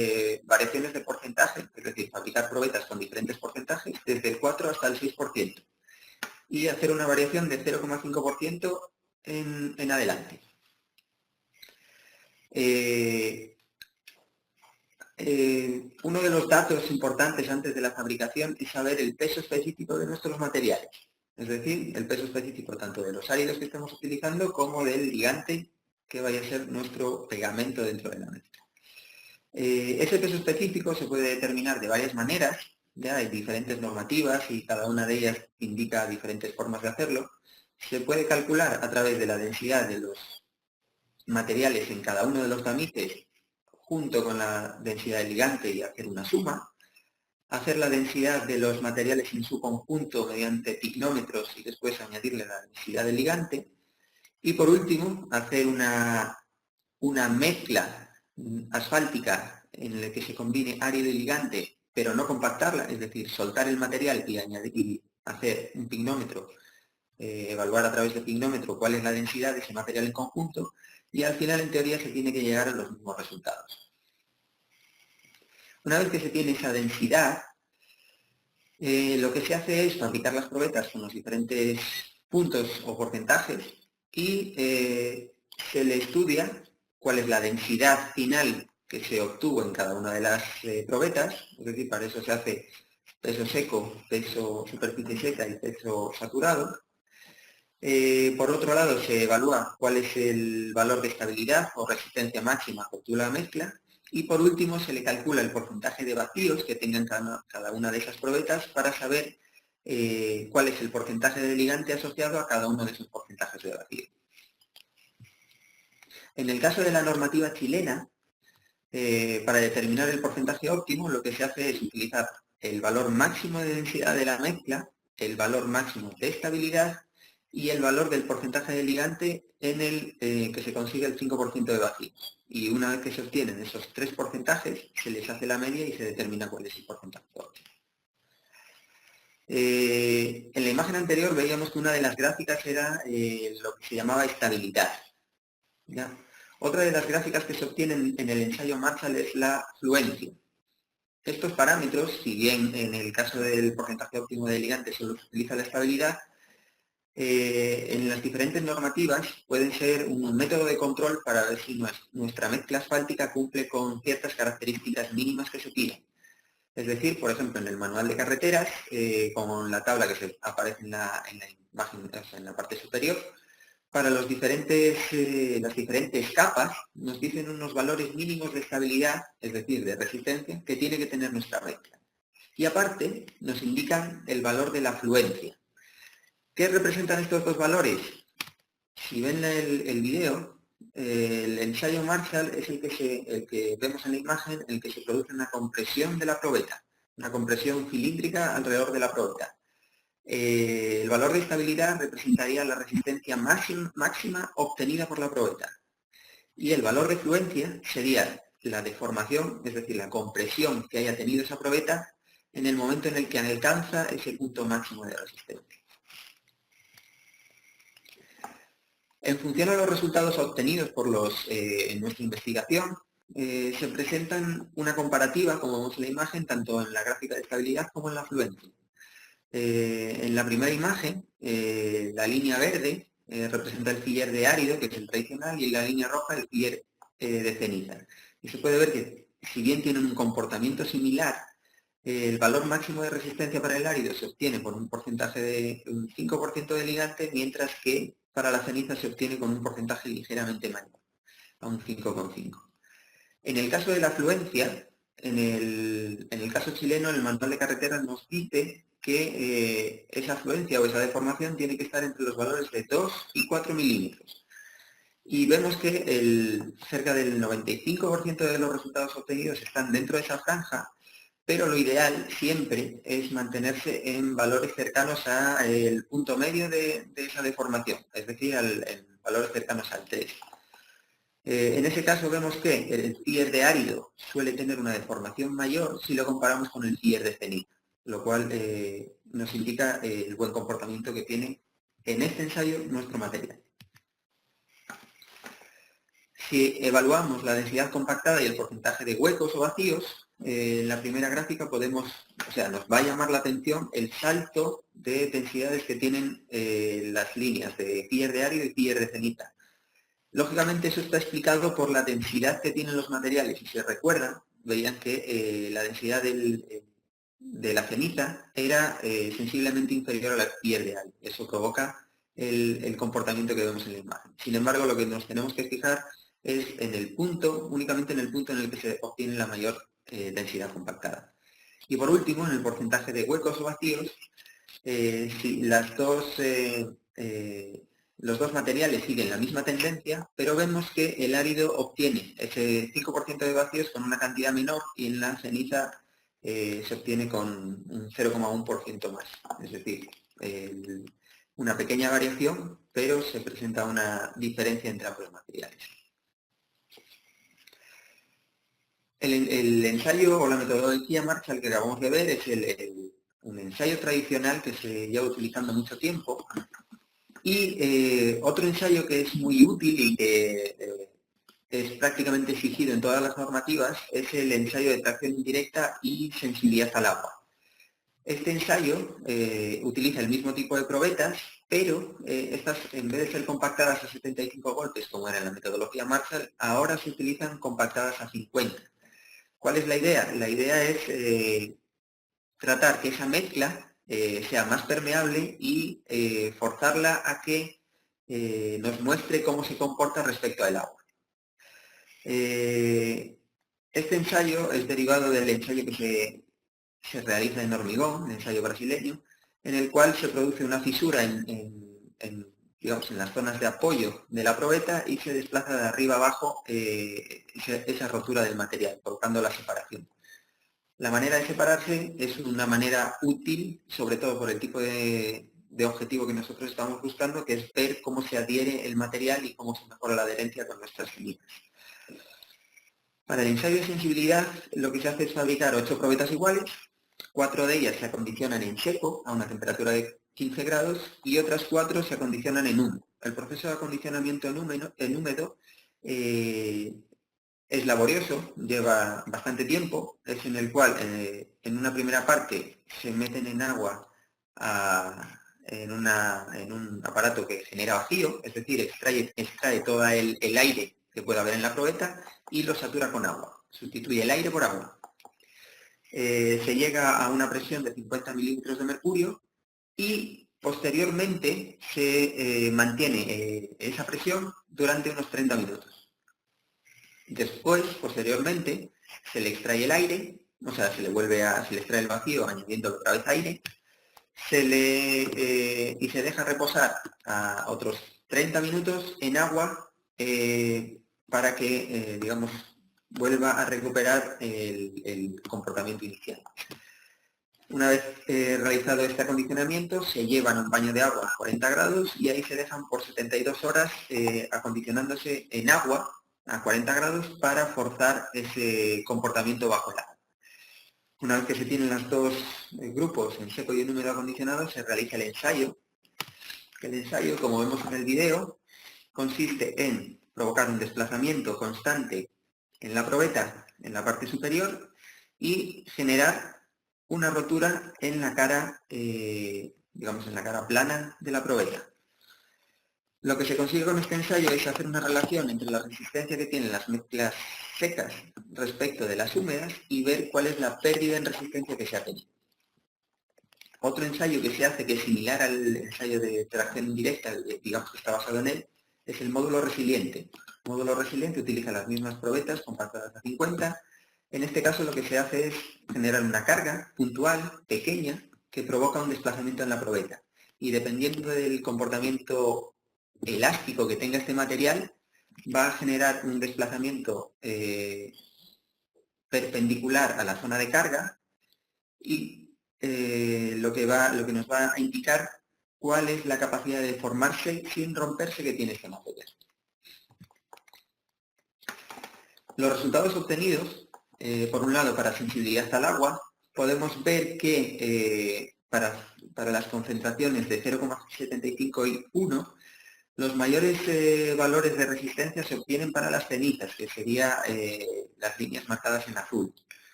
variaciones de porcentaje, es decir, fabricar probetas con diferentes porcentajes, desde el 4 hasta el 6%, y hacer una variación de 0,5% en adelante. Uno de los datos importantes antes de la fabricación es saber el peso específico de nuestros materiales, es decir, el peso específico tanto de los áridos que estemos utilizando como del ligante que vaya a ser nuestro pegamento dentro de la mezcla. Ese peso específico se puede determinar de varias maneras, ya hay diferentes normativas y cada una de ellas indica diferentes formas de hacerlo. Se puede calcular a través de la densidad de los materiales en cada uno de los gamites junto con la densidad del ligante y hacer una suma, hacer la densidad de los materiales en su conjunto mediante pignómetros y después añadirle la densidad del ligante, y por último hacer una mezcla asfáltica en la que se combine árido y ligante, pero no compactarla, es decir, soltar el material y hacer un pignómetro, evaluar a través del pignómetro cuál es la densidad de ese material en conjunto, y al final en teoría se tiene que llegar a los mismos resultados. Una vez que se tiene esa densidad, lo que se hace es fabricar las probetas con los diferentes puntos o porcentajes y se le estudia cuál es la densidad final que se obtuvo en cada una de las probetas, es decir, para eso se hace peso seco, peso superficie seca y peso saturado. Por otro lado, se evalúa cuál es el valor de estabilidad o resistencia máxima que obtuvo la mezcla, y por último se le calcula el porcentaje de vacíos que tengan cada una de esas probetas para saber cuál es el porcentaje de ligante asociado a cada uno de esos porcentajes de vacío. En el caso de la normativa chilena, para determinar el porcentaje óptimo, lo que se hace es utilizar el valor máximo de densidad de la mezcla, el valor máximo de estabilidad y el valor del porcentaje de ligante en el que se consigue el 5% de vacíos. Y una vez que se obtienen esos tres porcentajes, se les hace la media y se determina cuál es el porcentaje óptimo. En la imagen anterior veíamos que una de las gráficas era lo que se llamaba estabilidad, ¿ya? Otra de las gráficas que se obtienen en el ensayo Marshall es la fluencia. Estos parámetros, si bien en el caso del porcentaje óptimo de ligante solo se utiliza la estabilidad, en las diferentes normativas pueden ser un método de control para ver si nuestra mezcla asfáltica cumple con ciertas características mínimas que se piden. Es decir, por ejemplo, en el manual de carreteras, con la tabla que aparece en la imagen, o sea, en la parte superior, para las diferentes capas nos dicen unos valores mínimos de estabilidad, es decir, de resistencia, que tiene que tener nuestra mezcla. Y aparte nos indican el valor de la fluencia. ¿Qué representan estos dos valores? Si ven el video, el ensayo Marshall es el que vemos en la imagen, en el que se produce una compresión de la probeta, una compresión cilíndrica alrededor de la probeta. El valor de estabilidad representaría la resistencia máxima obtenida por la probeta. Y el valor de fluencia sería la deformación, es decir, la compresión que haya tenido esa probeta en el momento en el que alcanza ese punto máximo de resistencia. En función a los resultados obtenidos en nuestra investigación, se presentan una comparativa, como vemos en la imagen, tanto en la gráfica de estabilidad como en la fluencia. En la primera imagen, la línea verde representa el filler de árido, que es el tradicional, y en la línea roja el filler de ceniza. Y se puede ver que, si bien tienen un comportamiento similar, el valor máximo de resistencia para el árido se obtiene por un porcentaje de un 5% de ligante, mientras que para la ceniza se obtiene con un porcentaje ligeramente mayor, a un 5,5. En el caso de la fluencia, en el caso chileno, el manual de carreteras nos dice que esa fluencia o esa deformación tiene que estar entre los valores de 2 y 4 milímetros. Y vemos que cerca del 95% de los resultados obtenidos están dentro de esa franja, pero lo ideal siempre es mantenerse en valores cercanos al punto medio de esa deformación, es decir, en valores cercanos al 3. En ese caso vemos que el filler de árido suele tener una deformación mayor si lo comparamos con el filler de ceniza, lo cual nos indica el buen comportamiento que tiene en este ensayo nuestro material. Si evaluamos la densidad compactada y el porcentaje de huecos o vacíos, en la primera gráfica nos va a llamar la atención el salto de densidades que tienen las líneas de filler de árido y filler de ceniza. Lógicamente eso está explicado por la densidad que tienen los materiales. Si se recuerdan, veían que la densidad de la ceniza era sensiblemente inferior a la filler de árido. Eso provoca el comportamiento que vemos en la imagen. Sin embargo, lo que nos tenemos que fijar es únicamente en el punto en el que se obtiene la mayor densidad compactada. Y por último, en el porcentaje de huecos o vacíos, si las los dos materiales siguen la misma tendencia, pero vemos que el árido obtiene ese 5% de vacíos con una cantidad menor y en la ceniza se obtiene con un 0,1% más. Es decir, una pequeña variación, pero se presenta una diferencia entre ambos materiales. El ensayo o la metodología Marshall que acabamos de ver es un ensayo tradicional que se lleva utilizando mucho tiempo. Y otro ensayo que es muy útil y que es prácticamente exigido en todas las normativas es el ensayo de tracción indirecta y sensibilidad al agua. Este ensayo utiliza el mismo tipo de probetas, pero estas, en vez de ser compactadas a 75 golpes, como era en la metodología Marshall, ahora se utilizan compactadas a 50. ¿Cuál es la idea? La idea es tratar que esa mezcla sea más permeable y forzarla a que nos muestre cómo se comporta respecto al agua. Este ensayo es derivado del ensayo que se realiza en hormigón, el ensayo brasileño, en el cual se produce una fisura digamos, en las zonas de apoyo de la probeta y se desplaza de arriba abajo esa rotura del material, provocando la separación. La manera de separarse es una manera útil, sobre todo por el tipo de objetivo que nosotros estamos buscando, que es ver cómo se adhiere el material y cómo se mejora la adherencia con nuestras cenizas. Para el ensayo de sensibilidad, lo que se hace es fabricar 8 probetas iguales, 4 de ellas se acondicionan en seco, a una temperatura de 15 grados, y otras 4 se acondicionan en húmedo. El proceso de acondicionamiento en húmedo es laborioso, lleva bastante tiempo, es en el cual en una primera parte se meten en agua en un aparato que genera vacío, es decir, extrae todo el aire que pueda haber en la probeta y lo satura con agua, sustituye el aire por agua. Se llega a una presión de 50 mililitros de mercurio y posteriormente se mantiene esa presión durante unos 30 minutos. Después, posteriormente, se le extrae el aire, o sea, se le extrae el vacío añadiendo otra vez aire, y se deja reposar a otros 30 minutos en agua para que, digamos, vuelva a recuperar el comportamiento inicial. Una vez realizado este acondicionamiento, se llevan a un baño de agua a 40 grados y ahí se dejan por 72 horas acondicionándose en agua a 40 grados para forzar ese comportamiento bajo el agua. Una vez que se tienen los dos grupos en seco y en húmedo acondicionado, se realiza el ensayo. El ensayo, como vemos en el video, consiste en provocar un desplazamiento constante en la probeta, en la parte superior, y generar una rotura en la cara, digamos en la cara plana de la probeta. Lo que se consigue con este ensayo es hacer una relación entre la resistencia que tienen las mezclas secas respecto de las húmedas y ver cuál es la pérdida en resistencia que se ha tenido. Otro ensayo que se hace, que es similar al ensayo de tracción indirecta, digamos que está basado en él, es el módulo resiliente. El módulo resiliente utiliza las mismas probetas compactadas a 50. En este caso lo que se hace es generar una carga puntual, pequeña, que provoca un desplazamiento en la probeta. Y dependiendo del comportamiento elástico que tenga este material, va a generar un desplazamiento perpendicular a la zona de carga y lo que nos va a indicar cuál es la capacidad de formarse sin romperse que tiene este material. Los resultados obtenidos, por un lado, para sensibilidad al agua, podemos ver que para las concentraciones de 0,75 y 1, los mayores valores de resistencia se obtienen para las cenizas, que serían las líneas marcadas en azul.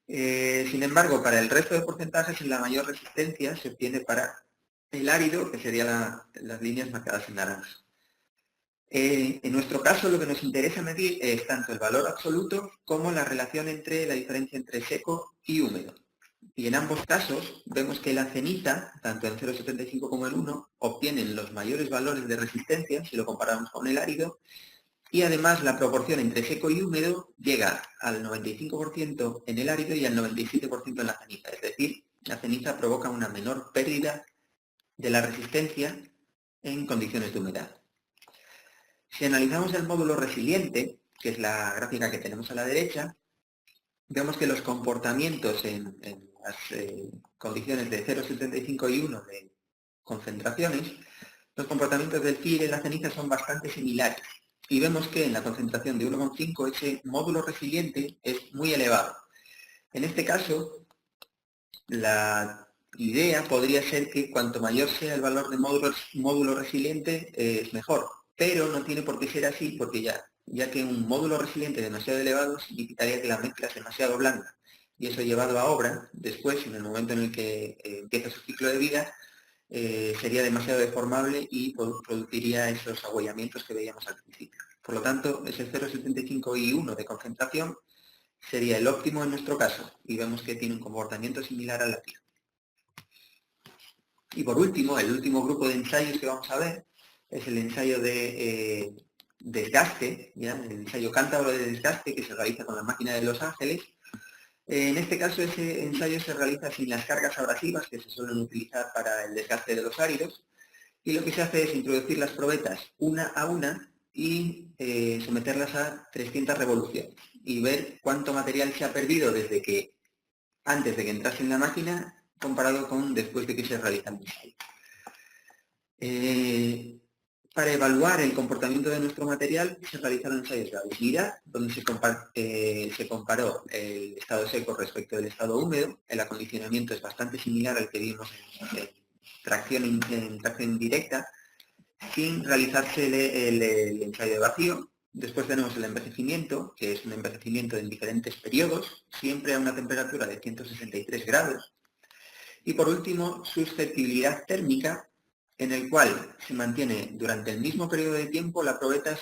Sin embargo, para el resto de porcentajes, la mayor resistencia se obtiene para el árido, que serían las líneas marcadas en naranja. En nuestro caso, lo que nos interesa medir es tanto el valor absoluto como la relación entre la diferencia entre seco y húmedo. Y en ambos casos vemos que la ceniza, tanto en 0,75 como en 1, obtienen los mayores valores de resistencia si lo comparamos con el árido, y además la proporción entre seco y húmedo llega al 95% en el árido y al 97% en la ceniza. Es decir, la ceniza provoca una menor pérdida de la resistencia en condiciones de humedad. Si analizamos el módulo resiliente, que es la gráfica que tenemos a la derecha, vemos que los comportamientos en las condiciones de 0,75 y 1 de concentraciones, los comportamientos del FIR en la ceniza son bastante similares. Y vemos que en la concentración de 1,5 ese módulo resiliente es muy elevado. En este caso, la idea podría ser que cuanto mayor sea el valor de módulo resiliente es mejor, pero no tiene por qué ser así porque ya que un módulo resiliente demasiado elevado significaría que la mezcla es demasiado blanda y eso llevado a obra, después, en el momento en el que empieza su ciclo de vida, sería demasiado deformable y produciría esos agüellamientos que veíamos al principio. Por lo tanto, ese 0,75 y 1 de concentración sería el óptimo en nuestro caso y vemos que tiene un comportamiento similar al latino. Y por último, el último grupo de ensayos que vamos a ver es el ensayo de desgaste, ¿ya? El ensayo cántabro de desgaste que se realiza con la máquina de Los Ángeles. En este caso, ese ensayo se realiza sin las cargas abrasivas que se suelen utilizar para el desgaste de los áridos, y lo que se hace es introducir las probetas una a una y someterlas a 300 revoluciones y ver cuánto material se ha perdido desde que antes de que entrase en la máquina comparado con después de que se realiza el ensayo. Para evaluar el comportamiento de nuestro material se realizaron ensayos de adhesividad, donde se comparó el estado seco respecto del estado húmedo. El acondicionamiento es bastante similar al que vimos en tracción directa, sin realizarse el ensayo de vacío. Después tenemos el envejecimiento, que es un envejecimiento en diferentes periodos, siempre a una temperatura de 163 grados. Y por último, susceptibilidad térmica, en el cual se mantiene durante el mismo periodo de tiempo la probeta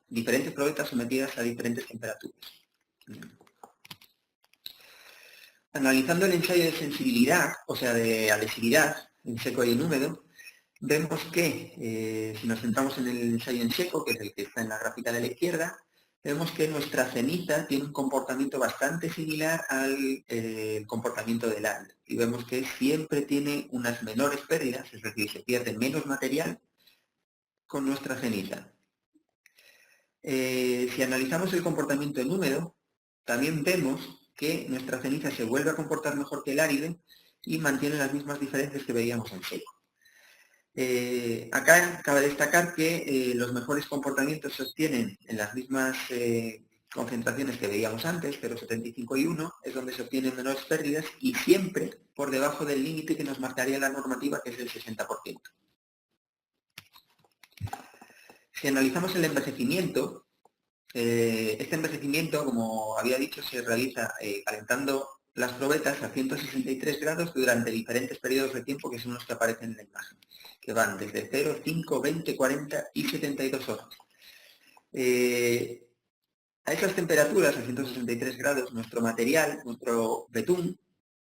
diferentes probetas sometidas a diferentes temperaturas. Analizando el ensayo de sensibilidad, o sea, de adhesividad, en seco y en húmedo, vemos que, si nos centramos en el ensayo en seco, que es el que está en la gráfica de la izquierda, vemos que nuestra ceniza tiene un comportamiento bastante similar al comportamiento del árido. Y vemos que siempre tiene unas menores pérdidas, es decir, se pierde menos material con nuestra ceniza. Si analizamos el comportamiento en húmedo, también vemos que nuestra ceniza se vuelve a comportar mejor que el árido y mantiene las mismas diferencias que veíamos en seco. Acá cabe destacar que los mejores comportamientos se obtienen en las mismas concentraciones que veíamos antes, 0,75 y 1, es donde se obtienen menores pérdidas y siempre por debajo del límite que nos marcaría la normativa, que es el 60%. Si analizamos el envejecimiento, este envejecimiento, como había dicho, se realiza calentando las probetas a 163 grados durante diferentes periodos de tiempo que son los que aparecen en la imagen, que van desde 0, 5, 20, 40 y 72 horas. A esas temperaturas, a 163 grados, nuestro material, nuestro betún,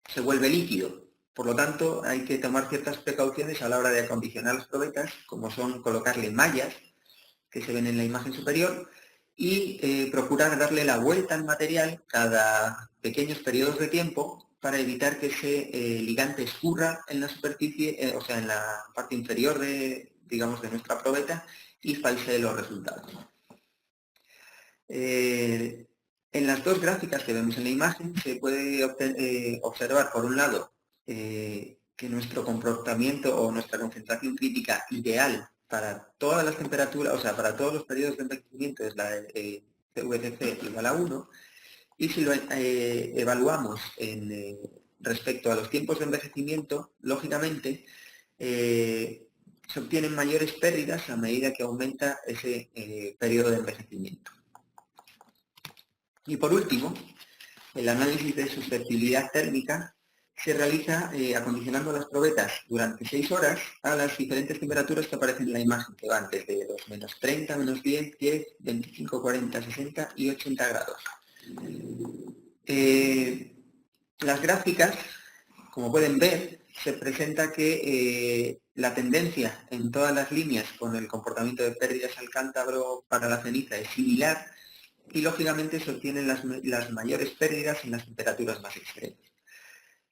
se vuelve líquido. Por lo tanto, hay que tomar ciertas precauciones a la hora de acondicionar las probetas, como son colocarle mallas, que se ven en la imagen superior, y procurar darle la vuelta al material cada pequeños periodos de tiempo para evitar que ese ligante escurra en la superficie, o sea, en la parte inferior de nuestra probeta y falsee los resultados. En las dos gráficas que vemos en la imagen se puede observar, por un lado, que nuestro comportamiento o nuestra concentración crítica ideal para todas las temperaturas, o sea, para todos los periodos de envejecimiento es la de CVCC igual a 1, y si lo evaluamos respecto a los tiempos de envejecimiento, lógicamente se obtienen mayores pérdidas a medida que aumenta ese periodo de envejecimiento. Y por último, el análisis de susceptibilidad térmica se realiza acondicionando las probetas durante 6 horas a las diferentes temperaturas que aparecen en la imagen, que van desde los menos 30, menos 10, 10, 25, 40, 60 y 80 grados. Las gráficas, como pueden ver, se presenta que la tendencia en todas las líneas con el comportamiento de pérdidas al cántabro para la ceniza es similar y lógicamente se obtienen las mayores pérdidas en las temperaturas más extremas.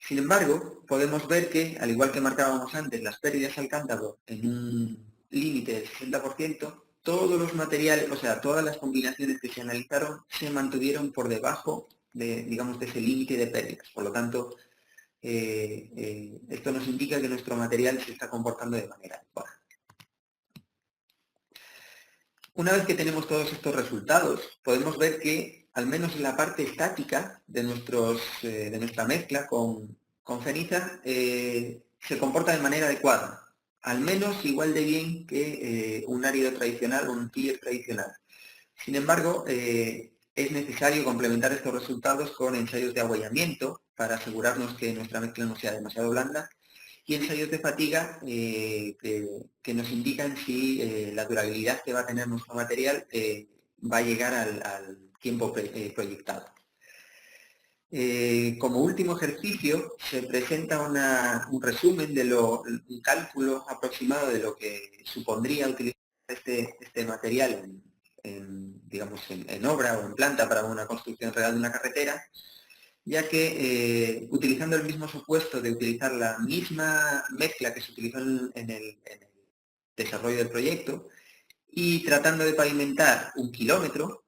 Sin embargo, podemos ver que, al igual que marcábamos antes, las pérdidas al cántaro en un límite del 60%, todos los materiales, o sea, todas las combinaciones que se analizaron se mantuvieron por debajo de, digamos, de ese límite de pérdidas. Por lo tanto, esto nos indica que nuestro material se está comportando de manera adecuada. Una vez que tenemos todos estos resultados, podemos ver que, al menos en la parte estática de nuestra mezcla con ceniza, se comporta de manera adecuada, al menos igual de bien que un árido tradicional o un tier tradicional. Sin embargo, es necesario complementar estos resultados con ensayos de agüellamiento para asegurarnos que nuestra mezcla no sea demasiado blanda, y ensayos de fatiga que nos indican si la durabilidad que va a tener nuestro material va a llegar al tiempo proyectado. Como último ejercicio se presenta un resumen un cálculo aproximado de lo que supondría utilizar este material digamos, en obra o en planta para una construcción real de una carretera, ya que utilizando el mismo supuesto de utilizar la misma mezcla que se utilizó en el desarrollo del proyecto y tratando de pavimentar 1 kilómetro,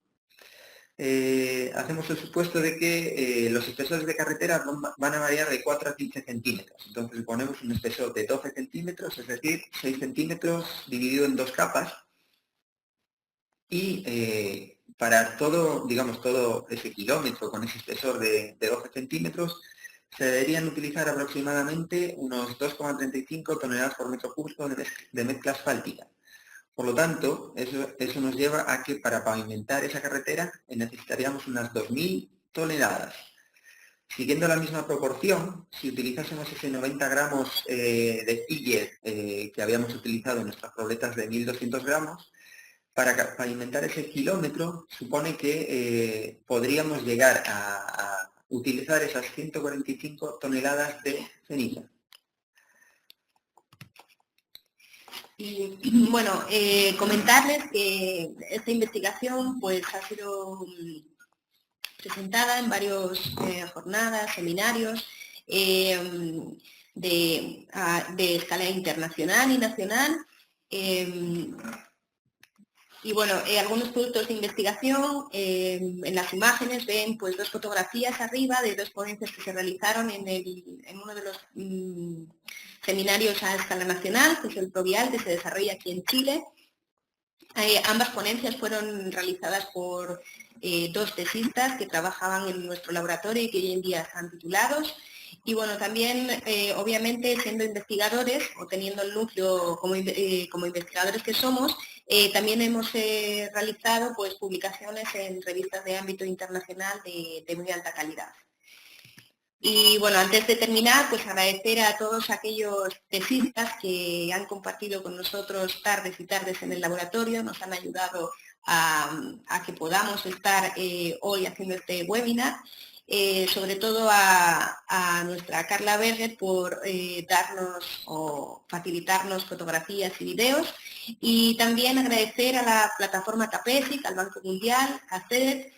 hacemos el supuesto de que los espesores de carretera van a variar de 4 a 15 centímetros. Entonces ponemos un espesor de 12 centímetros, es decir, 6 centímetros dividido en 2 capas, y para todo, digamos, todo ese kilómetro con ese espesor de 12 centímetros, se deberían utilizar aproximadamente unos 2,35 toneladas por metro cúbico de mezcla asfáltica. Por lo tanto, eso nos lleva a que para pavimentar esa carretera necesitaríamos unas 2.000 toneladas. Siguiendo la misma proporción, si utilizásemos ese 90 gramos de filler que habíamos utilizado en nuestras proletas de 1.200 gramos, para pavimentar ese kilómetro supone que podríamos llegar a utilizar esas 145 toneladas de ceniza. Y bueno, comentarles que esta investigación pues ha sido presentada en varias jornadas, seminarios de escala internacional y nacional. Y bueno, algunos productos de investigación, en las imágenes ven pues 2 fotografías arriba de 2 ponencias que se realizaron en uno de los seminarios a escala nacional, que es el Provial, que se desarrolla aquí en Chile. Ambas ponencias fueron realizadas por 2 tesistas que trabajaban en nuestro laboratorio y que hoy en día están titulados. Y bueno, también obviamente siendo investigadores o teniendo el núcleo como investigadores que somos, también hemos realizado pues, publicaciones en revistas de ámbito internacional de muy alta calidad. Y bueno, antes de terminar, pues agradecer a todos aquellos tesistas que han compartido con nosotros tardes y tardes en el laboratorio, nos han ayudado a que podamos estar hoy haciendo este webinar. Sobre todo a nuestra Carla Berger por darnos o facilitarnos fotografías y videos, y también agradecer a la plataforma CAPESIC, al Banco Mundial, a CEDET,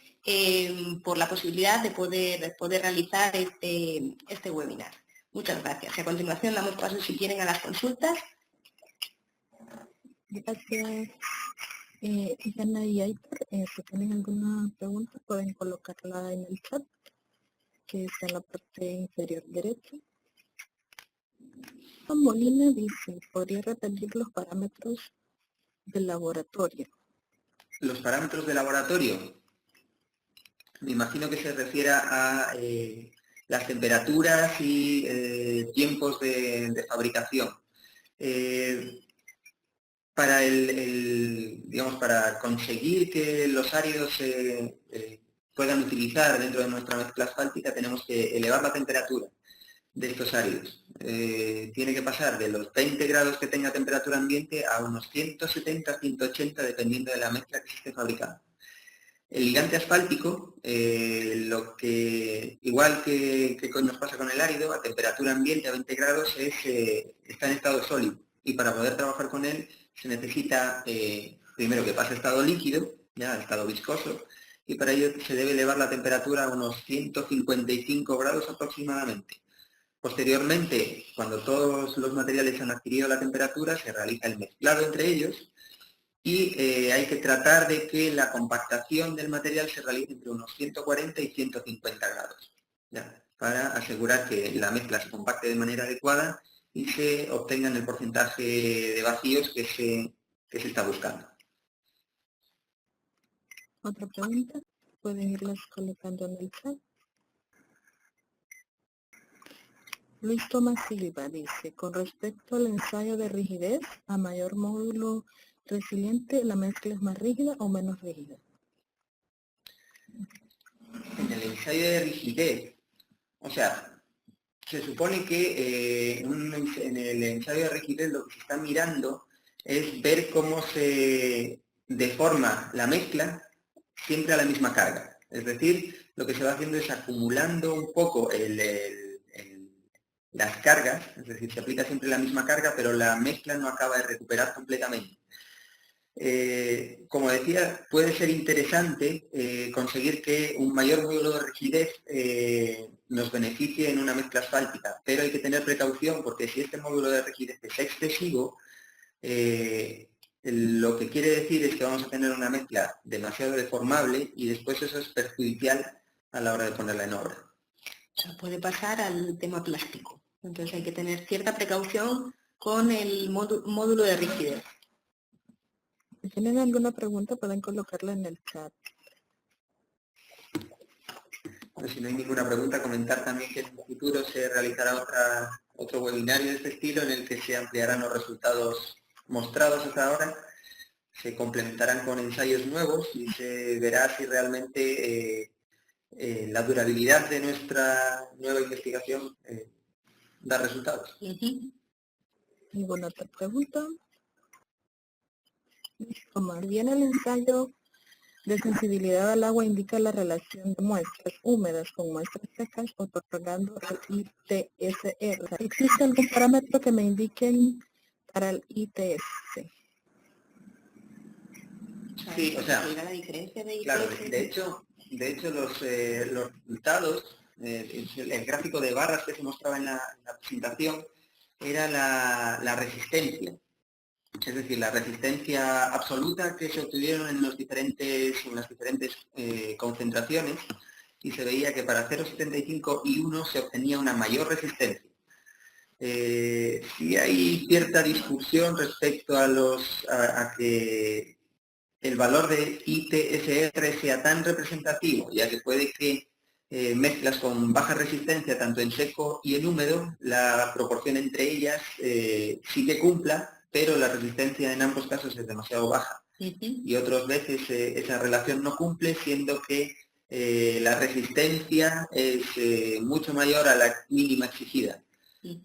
por la posibilidad de poder realizar este webinar. Muchas gracias. Y a continuación damos paso, si quieren, a las consultas. Gracias. Yana y Aitor, si tienen alguna pregunta pueden colocarla en el chat, que está en la parte inferior derecha. Molina dice, ¿podría repetir los parámetros del laboratorio? Los parámetros de laboratorio, me imagino que se refiere a las temperaturas y tiempos de fabricación. Para conseguir que los áridos se puedan utilizar dentro de nuestra mezcla asfáltica, tenemos que elevar la temperatura de estos áridos. Tiene que pasar de los 20 grados que tenga temperatura ambiente a unos 170, 180, dependiendo de la mezcla que se esté fabricando. El ligante asfáltico, igual que nos pasa con el árido, a temperatura ambiente a 20 grados está en estado sólido, y para poder trabajar con él se necesita primero que pase a estado líquido, ya a estado viscoso, y para ello se debe elevar la temperatura a unos 155 grados aproximadamente. Posteriormente, cuando todos los materiales han adquirido la temperatura, se realiza el mezclado entre ellos y hay que tratar de que la compactación del material se realice entre unos 140 y 150 grados, ¿ya? Para asegurar que la mezcla se compacte de manera adecuada y se obtengan el porcentaje de vacíos que se está buscando. Otra pregunta, pueden irlas colocando en el chat. Luis Tomás Silva dice, con respecto al ensayo de rigidez, a mayor módulo resiliente, ¿la mezcla es más rígida o menos rígida? En el ensayo de rigidez, o sea, se supone que en el ensayo de rigidez lo que se está mirando es ver cómo se deforma la mezcla siempre a la misma carga. Es decir, lo que se va haciendo es acumulando un poco las cargas, es decir, se aplica siempre la misma carga, pero la mezcla no acaba de recuperar completamente. Como decía, puede ser interesante conseguir que un mayor módulo de rigidez nos beneficie en una mezcla asfáltica, pero hay que tener precaución porque si este módulo de rigidez es excesivo, lo que quiere decir es que vamos a tener una mezcla demasiado deformable y después eso es perjudicial a la hora de ponerla en obra. O sea, puede pasar al tema plástico. Entonces hay que tener cierta precaución con el módulo de rigidez. Si tienen alguna pregunta pueden colocarla en el chat. Bueno, si no hay ninguna pregunta, comentar también que en el futuro se realizará otro webinario de este estilo en el que se ampliarán los resultados mostrados hasta ahora, se complementarán con ensayos nuevos y se verá si realmente la durabilidad de nuestra nueva investigación da resultados. ¿Ninguna otra pregunta? Omar, bien, el ensayo de sensibilidad al agua indica la relación de muestras húmedas con muestras secas, otorgando el ITSR. O sea, ¿existe algún parámetro que me indiquen para el ITS? Sí, o sea, la diferencia de ITS. Claro, de hecho los resultados, el gráfico de barras que se mostraba en la presentación era la resistencia. Es decir, la resistencia absoluta que se obtuvieron en las diferentes concentraciones y se veía que para 0,75 y 1 se obtenía una mayor resistencia. Sí hay cierta discusión respecto a que el valor de ITSR sea tan representativo, ya que puede que mezclas con baja resistencia tanto en seco y en húmedo, la proporción entre ellas sí que cumpla, pero la resistencia en ambos casos es demasiado baja. Y otras veces esa relación no cumple, siendo que la resistencia es mucho mayor a la mínima exigida. Yo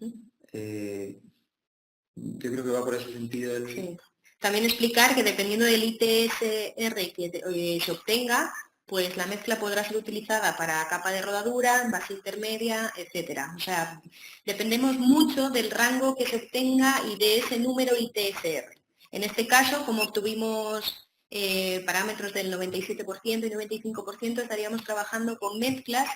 creo que va por ese sentido. Sí. También explicar que dependiendo del ITSR que se obtenga, pues la mezcla podrá ser utilizada para capa de rodadura, base intermedia, etcétera. O sea, dependemos mucho del rango que se obtenga y de ese número ITSR. En este caso, como obtuvimos parámetros del 97% y 95%, estaríamos trabajando con mezclas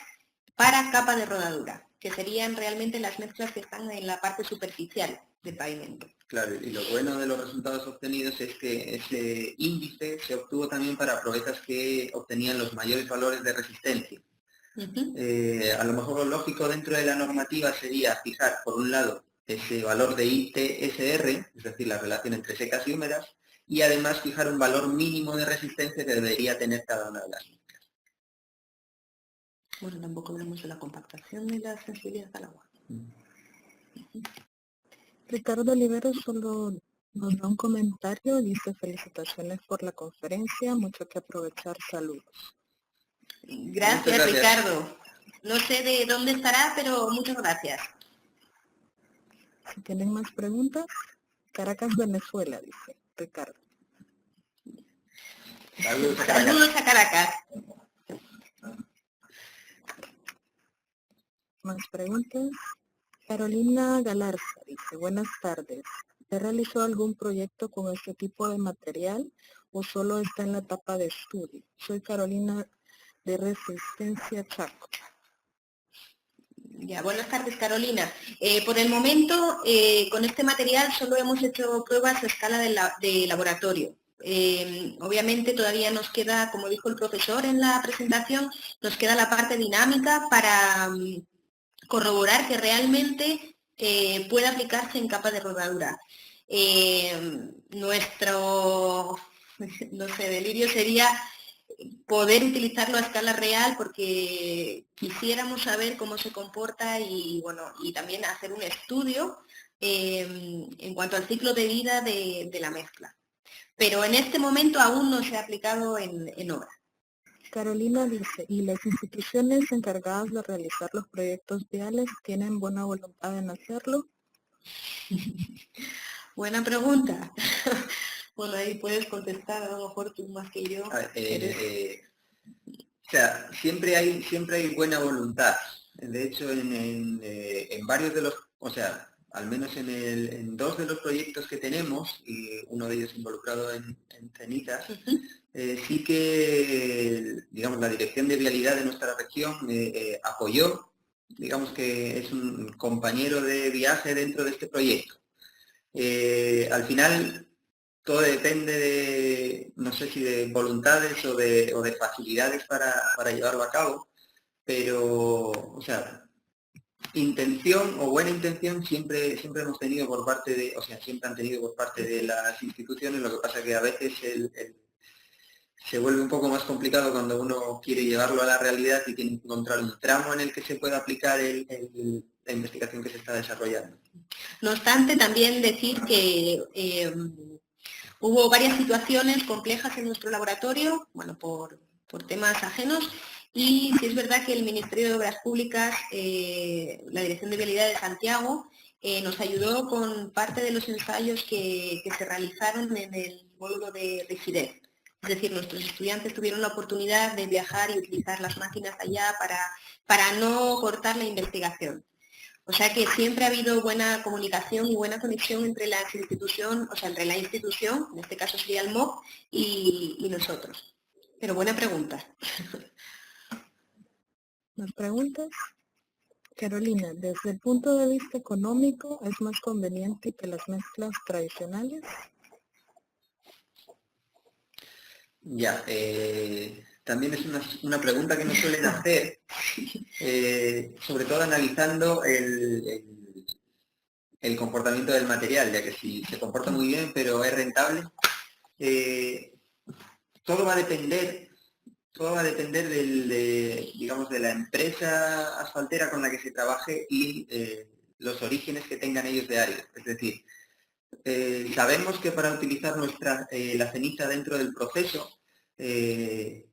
para capa de rodadura, que serían realmente las mezclas que están en la parte superficial del pavimento. Claro, y lo bueno de los resultados obtenidos es que ese índice se obtuvo también para proezas que obtenían los mayores valores de resistencia. A lo mejor lo lógico dentro de la normativa sería fijar, por un lado, ese valor de ITSR, es decir, la relación entre secas y húmedas, y además fijar un valor mínimo de resistencia que debería tener cada una de las mezclas. Bueno, tampoco hablamos de la compactación y la sensibilidad al agua. Ricardo Olivero solo nos da un comentario, dice felicitaciones por la conferencia, mucho que aprovechar, saludos. Gracias, Ricardo. No sé de dónde estará, pero muchas gracias. Si tienen más preguntas, Caracas, Venezuela, dice Ricardo. Saludos a Caracas. Saludos a Caracas. Más preguntas. Carolina Galarza dice, buenas tardes. ¿Se realizó algún proyecto con este tipo de material o solo está en la etapa de estudio? Soy Carolina de Resistencia Chaco. Ya, buenas tardes, Carolina. Por el momento, con este material solo hemos hecho pruebas a escala de laboratorio. Obviamente todavía nos queda, como dijo el profesor en la presentación, nos queda la parte dinámica para corroborar que realmente puede aplicarse en capa de rodadura. Nuestro, no sé, delirio sería poder utilizarlo a escala real porque quisiéramos saber cómo se comporta y, bueno, y también hacer un estudio en cuanto al ciclo de vida de la mezcla. Pero en este momento aún no se ha aplicado en obra. Carolina dice, ¿y las instituciones encargadas de realizar los proyectos viales tienen buena voluntad en hacerlo? Buena pregunta. Bueno, ahí puedes contestar, a lo mejor tú más que yo. O sea, siempre hay buena voluntad. De hecho, en varios de los, o sea, al menos en dos de los proyectos que tenemos, y uno de ellos involucrado en Cenitas, sí que, digamos, la Dirección de Vialidad de nuestra región apoyó, digamos que es un compañero de viaje dentro de este proyecto. Al final, todo depende de, no sé si de voluntades o de facilidades para llevarlo a cabo, pero, o sea, intención o buena intención siempre hemos tenido por parte de, o sea, siempre han tenido por parte de las instituciones, lo que pasa que a veces se vuelve un poco más complicado cuando uno quiere llevarlo a la realidad y tiene que encontrar un tramo en el que se pueda aplicar la investigación que se está desarrollando. No obstante, también decir que hubo varias situaciones complejas en nuestro laboratorio, bueno, por temas ajenos, y sí es verdad que el Ministerio de Obras Públicas, la Dirección de Vialidad de Santiago, nos ayudó con parte de los ensayos que se realizaron en el módulo de rigidez. Es decir, nuestros estudiantes tuvieron la oportunidad de viajar y utilizar las máquinas allá para no cortar la investigación. O sea que siempre ha habido buena comunicación y buena conexión entre la institución, o sea, entre la institución, en este caso sería el MOP, y nosotros. Pero buena pregunta. ¿Más preguntas? Carolina, desde el punto de vista económico, ¿es más conveniente que las mezclas tradicionales? Ya, también es una pregunta que nos suelen hacer, sobre todo analizando el comportamiento del material, ya que si se comporta muy bien pero es rentable, todo va a depender, digamos, de la empresa asfaltera con la que se trabaje y los orígenes que tengan ellos de área. Es decir, sabemos que para utilizar la ceniza dentro del proceso,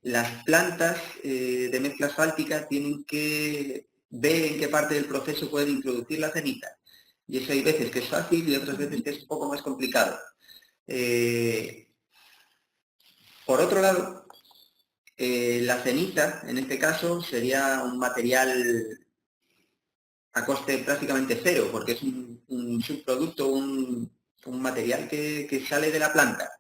las plantas de mezcla asfáltica tienen que ver en qué parte del proceso pueden introducir la ceniza. Y eso hay veces que es fácil y otras veces que es un poco más complicado. Por otro lado, la ceniza, en este caso, sería un material a coste prácticamente cero, porque es un subproducto, un material que sale de la planta.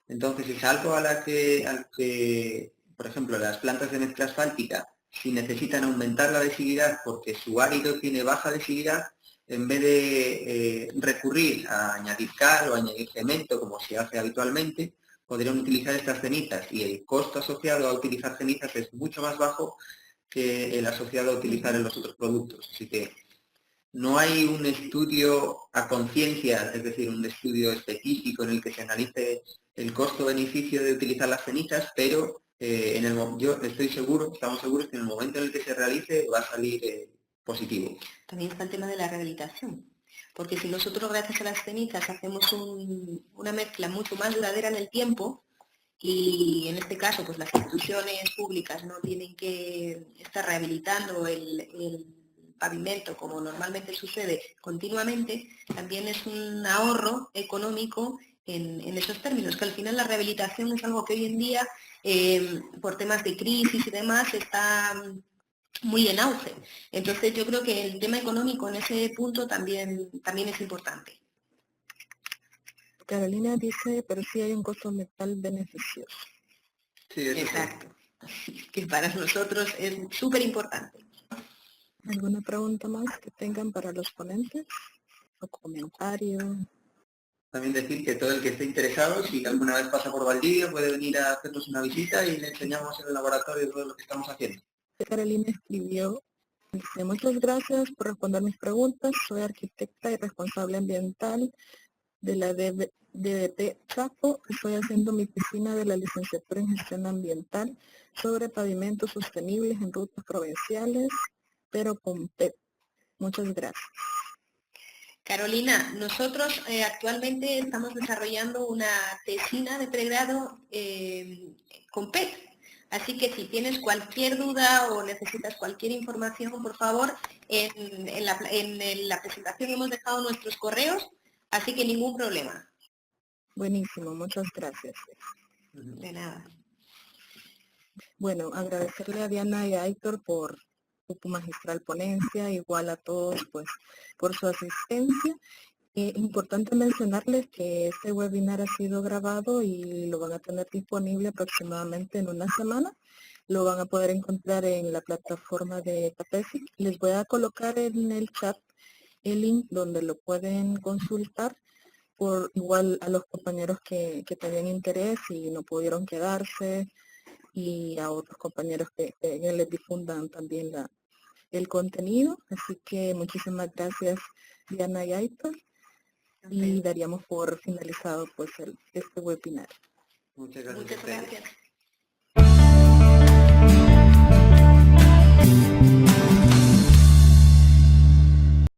Entonces es algo al que, por ejemplo, las plantas de mezcla asfáltica, si necesitan aumentar la desividad porque su árido tiene baja desividad, en vez de recurrir a añadir cal o añadir cemento, como se hace habitualmente, podrían utilizar estas cenizas y el costo asociado a utilizar cenizas es mucho más bajo que el asociado a utilizar en los otros productos. Así que no hay un estudio a conciencia, es decir, un estudio específico en el que se analice el costo-beneficio de utilizar las cenizas, pero yo estoy seguro, estamos seguros que en el momento en el que se realice va a salir positivo. También está el tema de la rehabilitación, porque si nosotros gracias a las cenizas hacemos una mezcla mucho más duradera en el tiempo, y en este caso pues las instituciones públicas no tienen que estar rehabilitando el pavimento como normalmente sucede continuamente, también es un ahorro económico en esos términos, que al final la rehabilitación es algo que hoy en día, por temas de crisis y demás, está muy en auge. Entonces yo creo que el tema económico en ese punto también es importante. Carolina dice, pero sí hay un costo ambiental beneficioso. Sí, eso exacto. Que para nosotros es súper importante. ¿Alguna pregunta más que tengan para los ponentes? ¿O comentario? También decir que todo el que esté interesado, si alguna vez pasa por Valdivia, puede venir a hacernos una visita y le enseñamos en el laboratorio todo lo que estamos haciendo. Carolina escribió: muchas gracias por responder mis preguntas. Soy arquitecta y responsable ambiental de la DDT Chaco. Estoy haciendo mi piscina de la licenciatura en gestión ambiental sobre pavimentos sostenibles en rutas provinciales, pero con PET. Muchas gracias. Carolina, nosotros actualmente estamos desarrollando una tesina de pregrado con PET. Así que si tienes cualquier duda o necesitas cualquier información, por favor, en la presentación hemos dejado nuestros correos, así que ningún problema. Buenísimo, muchas gracias. De nada. Bueno, agradecerle a Diana y a Héctor por su magistral ponencia, igual a todos pues por su asistencia. Importante mencionarles que este webinar ha sido grabado y lo van a tener disponible aproximadamente en una semana. Lo van a poder encontrar en la plataforma de Capesic. Les voy a colocar en el chat el link donde lo pueden consultar, por igual a los compañeros que tenían interés y no pudieron quedarse, y a otros compañeros que les difundan también el contenido. Así que muchísimas gracias, Diana y Héctor. Y daríamos por finalizado pues este webinar. Muchas gracias. Muchas gracias.